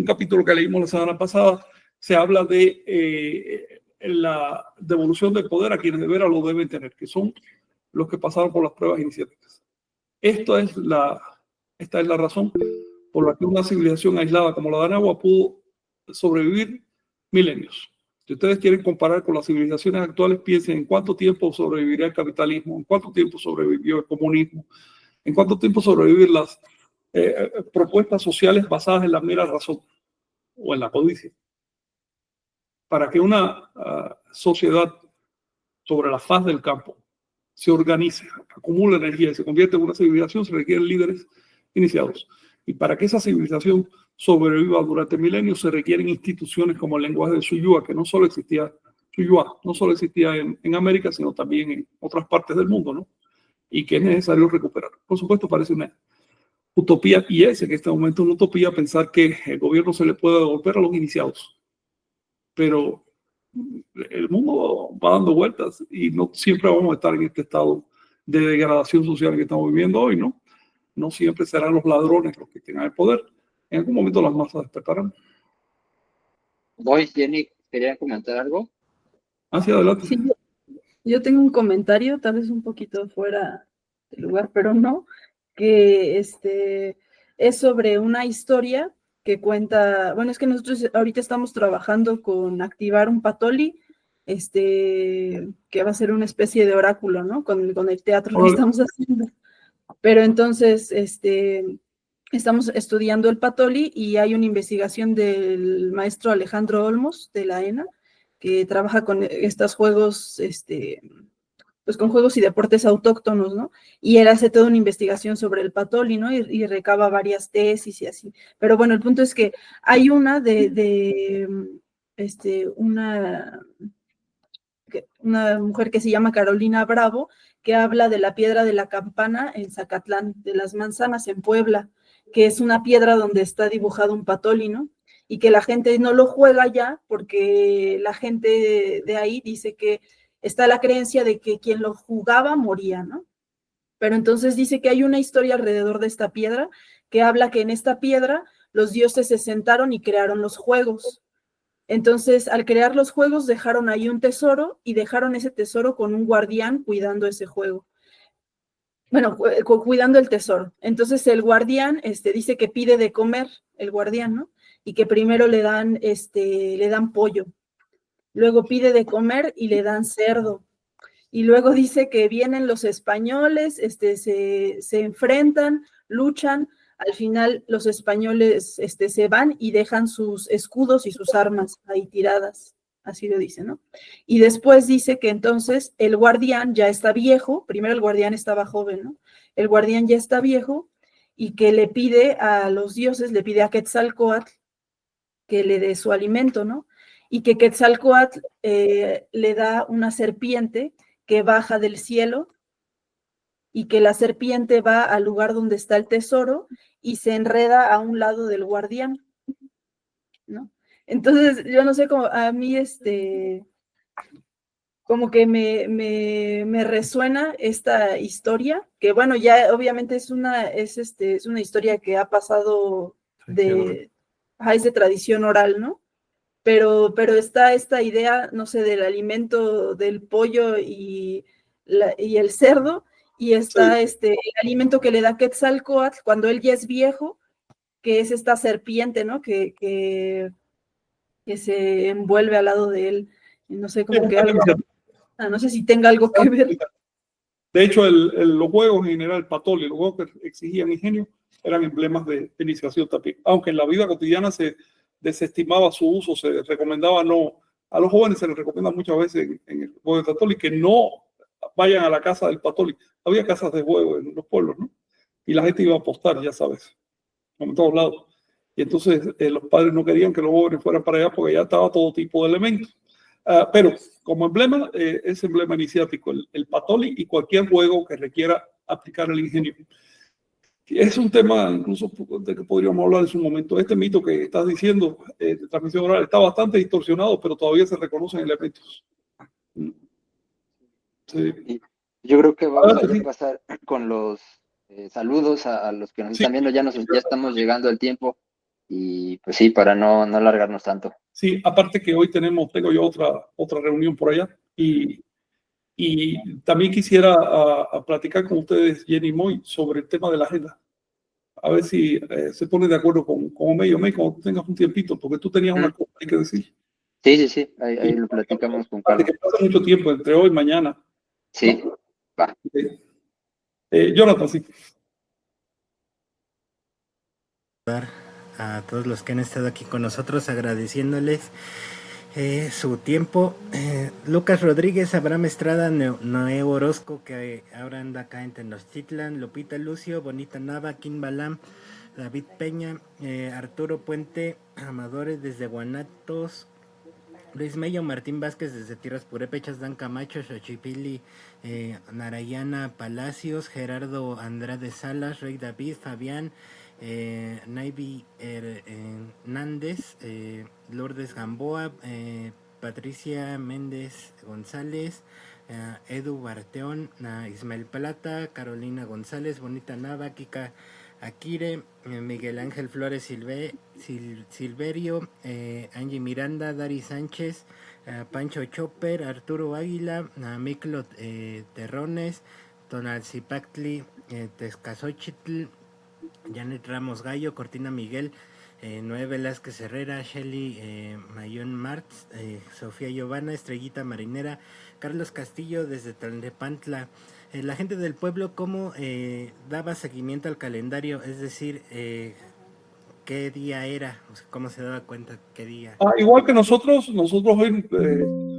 capítulo que leímos la semana pasada, se habla de la devolución del poder a quienes de veras lo deben tener, que son los que pasaron por las pruebas iniciáticas. Esta es la razón por la que una civilización aislada como la de Anagua pudo sobrevivir milenios. Si ustedes quieren comparar con las civilizaciones actuales, piensen en cuánto tiempo sobreviviría el capitalismo, en cuánto tiempo sobrevivió el comunismo, en cuánto tiempo sobrevivir las propuestas sociales basadas en la mera razón o en la codicia. Para que una sociedad sobre la faz del campo se organice, acumule energía y se convierta en una civilización, se requieren líderes iniciados. Y para que esa civilización sobreviva durante milenios, se requieren instituciones como el lenguaje de Suyua, que no solo existía, en América, sino también en otras partes del mundo, ¿no? Y que es necesario recuperar. Por supuesto, parece una utopía, y es en este momento una utopía pensar que el gobierno se le puede devolver a los iniciados. Pero el mundo va dando vueltas y no siempre vamos a estar en este estado de degradación social que estamos viviendo hoy, ¿no? No siempre serán los ladrones los que tengan el poder. En algún momento las masas despertarán. Voy, Jenny, ¿quería comentar algo? Hacia adelante. Sí, yo tengo un comentario, tal vez un poquito fuera del lugar, pero no, que es sobre una historia que cuenta, bueno, es que nosotros ahorita estamos trabajando con activar un Patoli, que va a ser una especie de oráculo, ¿no? Con el teatro que estamos haciendo. Pero entonces, estamos estudiando el Patoli y hay una investigación del maestro Alejandro Olmos de la ENA, que trabaja con estos juegos, pues con juegos y deportes autóctonos, ¿no? Y él hace toda una investigación sobre el Patoli, ¿no? Y recaba varias tesis y así. Pero bueno, el punto es que hay una una mujer que se llama Carolina Bravo, que habla de la piedra de la campana en Zacatlán, de las manzanas en Puebla, que es una piedra donde está dibujado un Patoli, ¿no? Y que la gente no lo juega ya porque la gente de ahí dice que está la creencia de que quien lo jugaba moría, ¿no? Pero entonces dice que hay una historia alrededor de esta piedra que habla que en esta piedra los dioses se sentaron y crearon los juegos. Entonces, al crear los juegos, dejaron ahí un tesoro y dejaron ese tesoro con un guardián cuidando ese juego. Bueno, cuidando el tesoro. Entonces, el guardián dice que pide de comer, el guardián, ¿no? Y que primero le dan pollo. Luego pide de comer y le dan cerdo. Y luego dice que vienen los españoles, se enfrentan, luchan. Al final los españoles se van y dejan sus escudos y sus armas ahí tiradas, así lo dice, ¿no? Y después dice que entonces el guardián ya está viejo, primero el guardián estaba joven, ¿no? El guardián ya está viejo y que le pide a los dioses, le pide a Quetzalcóatl que le dé su alimento, ¿no? Y que Quetzalcóatl le da una serpiente que baja del cielo y que la serpiente va al lugar donde está el tesoro y se enreda a un lado del guardián, ¿no? Entonces, yo no sé, cómo a mí como que me resuena esta historia, que bueno, ya obviamente es una historia que ha pasado es de tradición oral, ¿no? Pero está esta idea, no sé, del alimento del pollo y el cerdo, y está el alimento que le da Quetzalcóatl cuando él ya es viejo, que es esta serpiente, ¿no? Que se envuelve al lado de él, y no sé, como que algo, no sé si tenga algo que ver. De hecho, los juegos en general, el Patoli, los juegos que exigían ingenio, eran emblemas de iniciación también. Aunque en la vida cotidiana se desestimaba su uso, se recomendaba no. A los jóvenes se les recomienda muchas veces en el juego de Patoli que no vayan a la casa del Patoli. Había casas de juego en los pueblos, ¿no? Y la gente iba a apostar, ya sabes, como en todos lados. Y entonces los padres no querían que los jóvenes fueran para allá porque ya estaba todo tipo de elementos. Pero como emblema, es emblema iniciático, el Patoli y cualquier juego que requiera aplicar el ingenio. Es un tema incluso de que podríamos hablar en su momento. Este mito que estás diciendo de transmisión oral está bastante distorsionado, pero todavía se reconocen elementos. Sí. Yo creo que vamos a pasar con los saludos a los que nos están viendo. Ya estamos llegando al tiempo. Y pues sí, para no alargarnos tanto. Sí, aparte que hoy tengo yo otra reunión por allá y también quisiera a platicar con ustedes, Jenny y Moy, sobre el tema de la agenda. A ver si se pone de acuerdo con Omey, cuando tú tengas un tiempito, porque tú tenías una cosa que decir. Sí, ahí lo platicamos con Aparte calma. que pasa mucho tiempo entre hoy y mañana. Sí, va. Jonathan, sí. A todos los que han estado aquí con nosotros, agradeciéndoles su tiempo. Lucas Rodríguez, Abraham Estrada, Noé Orozco, que ahora anda acá en Tenochtitlan, Lupita Lucio, Bonita Nava, Kim Balam, David Peña, Arturo Puente, Amadores desde Guanatos, Luis Mello, Martín Vázquez desde Tierras Purépechas, Dan Camacho, Xochipilli, Narayana Palacios, Gerardo Andrade Salas, Rey David, Fabián, Naivi Hernández, Lourdes Gamboa, Patricia Méndez González, Edu Barteón, Ismael Plata, Carolina González, Bonita Nava, Kika Akire, Miguel Ángel Flores Silverio, Angie Miranda, Dari Sánchez, Pancho Chopper, Arturo Águila, Miclot Terrones, Tonalzipactli, Tezcazochitl, Janet Ramos Gallo, Cortina Miguel, Noé Velázquez Herrera, Shelly Mayón Martz, Sofía Giovanna, Estrellita Marinera, Carlos Castillo desde Tlalnepantla. La gente del pueblo, ¿cómo daba seguimiento al calendario? Es decir, ¿qué día era? O sea, ¿cómo se daba cuenta qué día? Igual que nosotros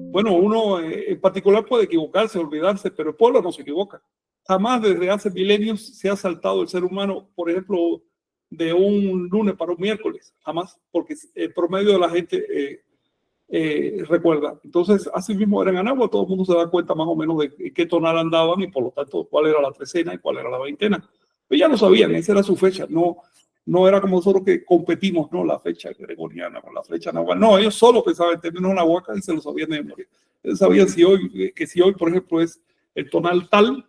bueno, uno en particular puede equivocarse, olvidarse, pero el pueblo no se equivoca. Jamás desde hace milenios se ha saltado el ser humano, por ejemplo, de un lunes para un miércoles, jamás, porque el promedio de la gente recuerda. Entonces, así mismo era en Anagua, todo el mundo se da cuenta más o menos de qué tonal andaban y por lo tanto cuál era la trecena y cuál era la veintena. Pues ya lo sabían, esa era su fecha, no era como nosotros que competimos, ¿no? La fecha gregoriana con la fecha nahuatl. No, ellos solo pensaban en términos nahuatl y se lo sabían de memoria. Ellos sabían si hoy, por ejemplo, es el tonal tal,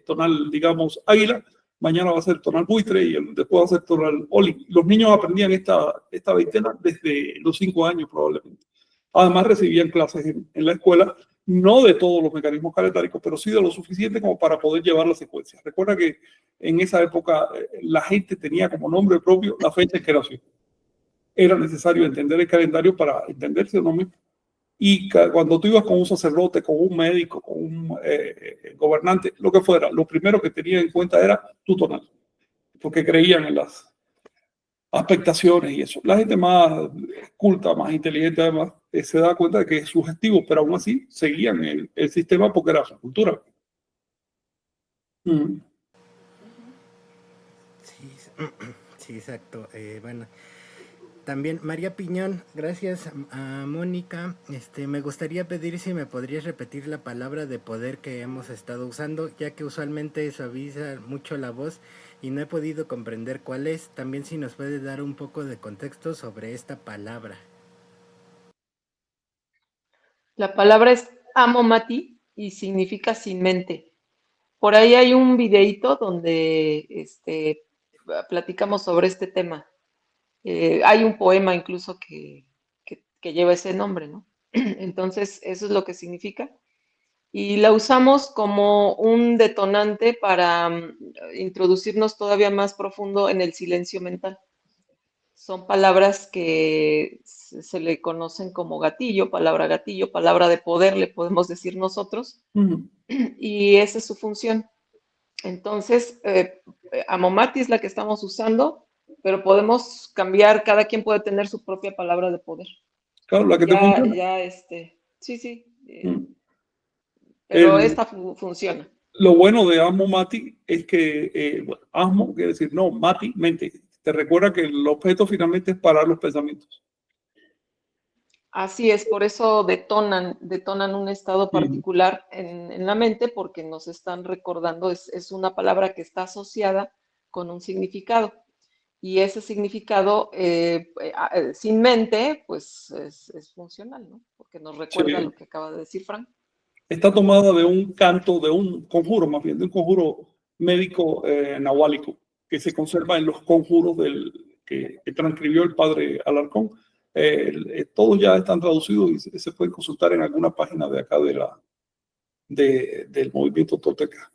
tonal, digamos, águila, mañana va a ser tonal buitre y después va a ser tonal oli. Los niños aprendían esta veintena desde los 5 años probablemente. Además recibían clases en la escuela, no de todos los mecanismos calendáricos, pero sí de lo suficiente como para poder llevar la secuencia. Recuerda que en esa época la gente tenía como nombre propio la fecha en que nació. Era necesario entender el calendario para entenderse uno mismo. Y cuando tú ibas con un sacerdote, con un médico, con un gobernante, lo que fuera, lo primero que tenían en cuenta era tu tonal, porque creían en las expectaciones y eso. La gente más culta, más inteligente además, se da cuenta de que es sugestivo, pero aún así seguían el sistema porque era su cultura. Sí, exacto. Bueno, también María Piñón, gracias a Mónica. Me gustaría pedir si me podrías repetir la palabra de poder que hemos estado usando, ya que usualmente suaviza mucho la voz y no he podido comprender cuál es. También si nos puede dar un poco de contexto sobre esta palabra. La palabra es amomati y significa sin mente. Por ahí hay un videíto donde platicamos sobre este tema. Hay un poema incluso que lleva ese nombre, ¿no? Entonces, eso es lo que significa. Y la usamos como un detonante para introducirnos todavía más profundo en el silencio mental. Son palabras que se le conocen como gatillo, palabra de poder, le podemos decir nosotros, y esa es su función. Entonces, Amomati es la que estamos usando, pero podemos cambiar, cada quien puede tener su propia palabra de poder. Claro, la que te funciona. Sí, pero esta funciona. Lo bueno de Asmo Mati es que, Asmo quiere decir no, Mati, mente. Te recuerda que el objeto finalmente es parar los pensamientos. Así es, por eso detonan un estado particular en la mente, porque nos están recordando, es una palabra que está asociada con un significado. Y ese significado sin mente, pues es funcional, ¿no? Porque nos recuerda lo que acaba de decir Frank. Está tomada de un canto, de un conjuro, más bien, de un conjuro médico nahuálico, que se conserva en los conjuros que transcribió el padre Alarcón. Todos ya están traducidos y se pueden consultar en alguna página de acá del movimiento tolteca.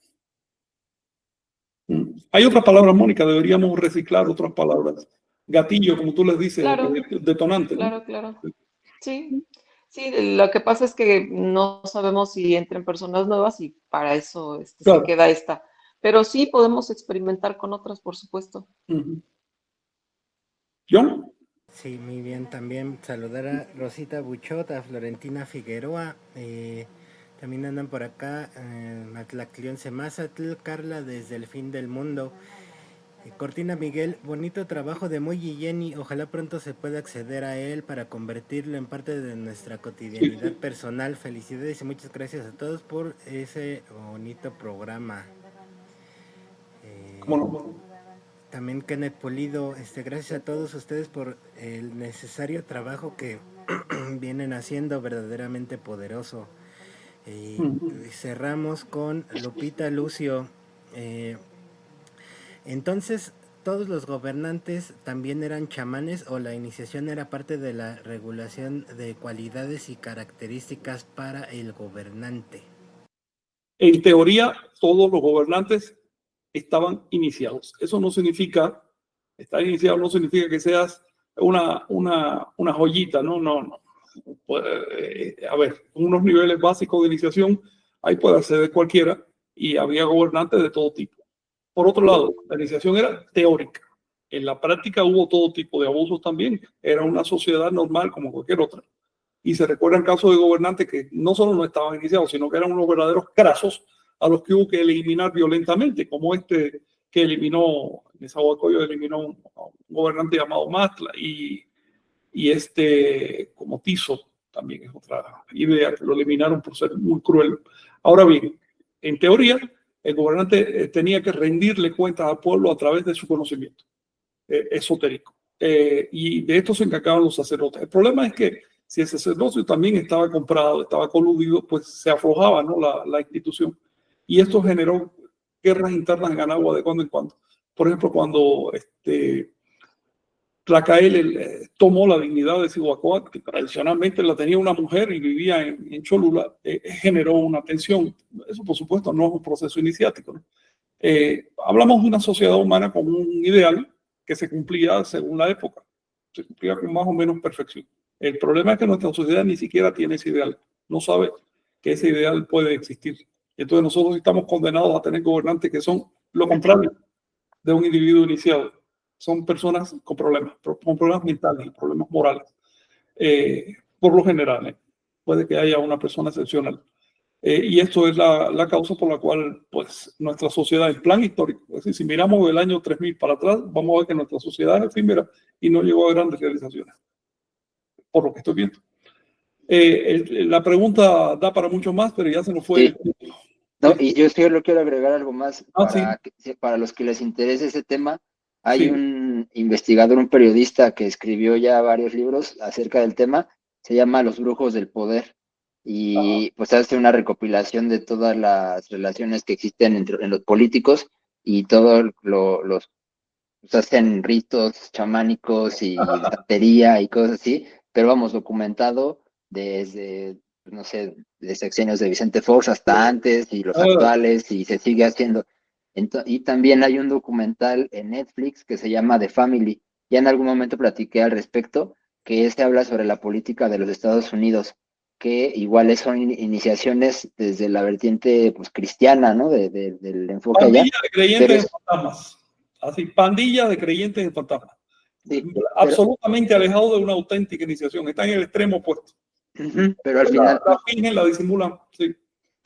Hay otras palabras, Mónica, deberíamos reciclar otras palabras. Gatillo, como tú les dices, Claro, detonante, ¿no? claro. Sí, lo que pasa es que no sabemos si entran personas nuevas y para eso Claro. se queda esta. Pero sí podemos experimentar con otras, por supuesto. ¿John? Sí, muy bien. También saludar a Rosita Buchot, a Florentina Figueroa. También andan por acá Matlaclión Semazatl, Carla desde el fin del mundo. Cortina Miguel, bonito trabajo de Moy y Jenny. Ojalá pronto se pueda acceder a él para convertirlo en parte de nuestra cotidianidad personal. Felicidades y muchas gracias a todos por ese bonito programa. ¿Cómo no? También Kenneth Pulido, gracias a todos ustedes por el necesario trabajo que vienen haciendo, verdaderamente poderoso. Cerramos con Lupita Lucio. Entonces, ¿todos los gobernantes también eran chamanes o la iniciación era parte de la regulación de cualidades y características para el gobernante? En teoría, todos los gobernantes estaban iniciados. Eso no significa, estar iniciado no significa que seas una joyita, no. A ver, unos niveles básicos de iniciación, ahí puede acceder cualquiera y había gobernantes de todo tipo. Por otro lado, la iniciación era teórica. En la práctica hubo todo tipo de abusos también. Era una sociedad normal como cualquier otra. Y se recuerdan casos de gobernantes que no solo no estaban iniciados, sino que eran unos verdaderos crasos a los que hubo que eliminar violentamente, como que eliminó, Nezahualcóyotl eliminó un gobernante llamado Matla y como Tizo también es otra idea, que lo eliminaron por ser muy cruel. Ahora bien, en teoría, el gobernante tenía que rendirle cuentas al pueblo a través de su conocimiento esotérico. Y de esto se encargaban los sacerdotes. El problema es que si el sacerdocio también estaba comprado, estaba coludido, pues se aflojaba, ¿no? la institución. Y esto generó guerras internas en Anagua de cuando en cuando. Por ejemplo, cuando Tlacael tomó la dignidad de Cihuacóatl, que tradicionalmente la tenía una mujer y vivía en Cholula, generó una tensión. Eso, por supuesto, no es un proceso iniciático, ¿no? Hablamos de una sociedad humana con un ideal que se cumplía según la época, se cumplía con más o menos perfección. El problema es que nuestra sociedad ni siquiera tiene ese ideal, no sabe que ese ideal puede existir. Entonces nosotros estamos condenados a tener gobernantes que son lo contrario de un individuo iniciado. Son personas con problemas mentales y problemas morales. Por lo general, puede que haya una persona excepcional. Y esto es la causa por la cual pues, nuestra sociedad en plan histórico, es decir, si miramos del año 3000 para atrás, vamos a ver que nuestra sociedad es efímera y no llegó a grandes realizaciones, por lo que estoy viendo. La pregunta da para mucho más, pero ya se nos fue. Sí. No, y yo solo quiero agregar algo más sí. para los que les interese ese tema. Hay un investigador, un periodista que escribió ya varios libros acerca del tema, se llama Los Brujos del Poder, y pues hace una recopilación de todas las relaciones que existen en los políticos y todos los pues hacen ritos chamánicos y santería y cosas así, pero vamos, documentado desde, no sé, de sexenios de Vicente Fox hasta antes y los actuales, y se sigue haciendo. Y también hay un documental en Netflix que se llama The Family. Ya en algún momento platiqué al respecto, que habla sobre la política de los Estados Unidos, que iguales son iniciaciones desde la vertiente pues cristiana, ¿no? Del enfoque allá. Pandilla de creyentes en fantasmas. Así, pandilla de creyentes en fantasmas. Sí, absolutamente alejado de una auténtica iniciación. Está en el extremo opuesto. Pero al final la fingen, la disimulan. Sí.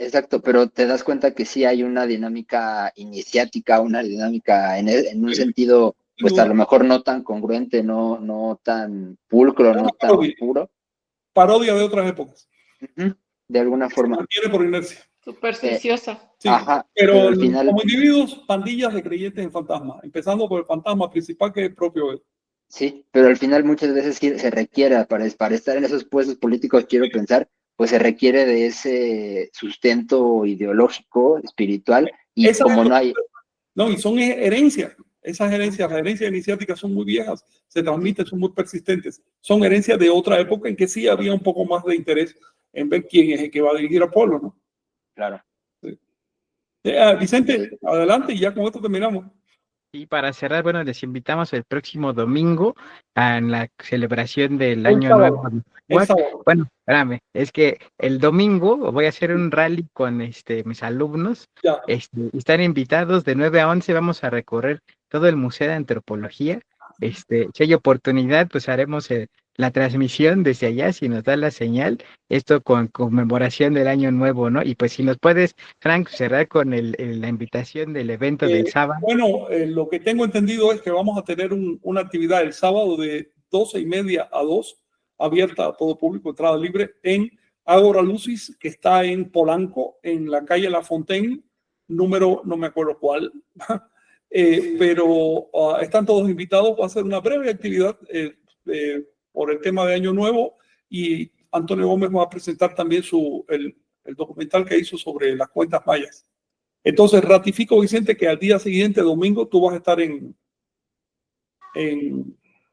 Exacto, pero te das cuenta que sí hay una dinámica iniciática, una dinámica en un sentido, pues a lo mejor no tan congruente, no tan pulcro, no tan puro. Parodia de otras épocas. De alguna forma. Se mantiene por inercia. Supersticiosa. Sí, pero al final, como individuos, pandillas de creyentes en fantasmas, empezando por el fantasma principal que es propio él. Sí, pero al final muchas veces se requiere, para estar en esos puestos políticos, quiero pensar, pues se requiere de ese sustento ideológico, espiritual, y como no hay... No, y son herencias. esas herencias, las herencias iniciáticas son muy viejas, se transmiten, son muy persistentes. Son herencias de otra época en que sí había un poco más de interés en ver quién es el que va a dirigir al pueblo, ¿no? Claro. Sí. Vicente, adelante y ya con esto terminamos. Y para cerrar, bueno, les invitamos el próximo domingo a la celebración del El Año sábado, Nuevo de el Nahuatl. sábado. Bueno, espérame, es que el domingo voy a hacer un rally con mis alumnos. Ya. Están invitados de 9 a 11, vamos a recorrer todo el Museo de Antropología. Si hay oportunidad, pues haremos la transmisión desde allá, si nos da la señal, esto con conmemoración del Año Nuevo, ¿no? Y pues si nos puedes, Frank, cerrar con la invitación del evento del sábado. Bueno, lo que tengo entendido es que vamos a tener una actividad el sábado de 12:30 a 2, abierta a todo público, entrada libre, en Ágora Lucis, que está en Polanco, en la calle La Fontaine, número, no me acuerdo cuál, pero están todos invitados. Va a ser una breve actividad por el tema de Año Nuevo, y Antonio Gómez va a presentar también el documental que hizo sobre las cuentas mayas. Entonces, ratifico, Vicente, que al día siguiente, domingo, tú vas a estar en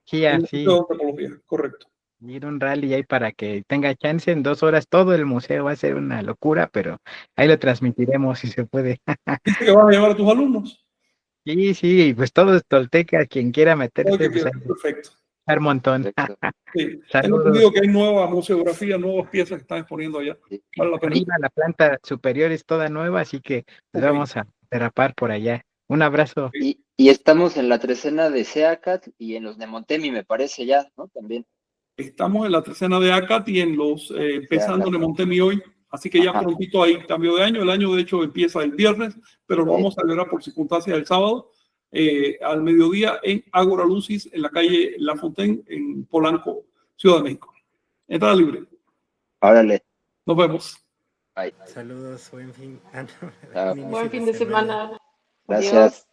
Sí, el así. Museo de Antropología, correcto. Ir un rally ahí para que tenga chance en 2 horas. Todo el museo va a ser una locura, pero ahí lo transmitiremos si se puede. ¿Dice que vas a llevar a tus alumnos? Sí, pues todos toltecas, quien quiera meterse, pues Perfecto. hay un montón. Sí. Tengo Saludos. entendido que hay nueva museografía, nuevas piezas que están exponiendo allá. Vale la pena. Arriba la planta superior es toda nueva, así que nos vamos a derrapar por allá. Un abrazo. Y estamos en la trecena de Seacat y en los de Montemi, me parece ya, ¿no? También. Estamos en la trecena de ACAT y en los empezando en Montemi hoy, así que ya prontito hay cambio de año. El año, de hecho, empieza el viernes, pero lo vamos a celebrar por circunstancias el sábado, al mediodía, en Ágora Lucis, en la calle La Fontaine, en Polanco, Ciudad de México. Entrada libre. Órale. Nos vemos. Bye. Saludos, buen fin. Buen fin de semana. Gracias. Adiós.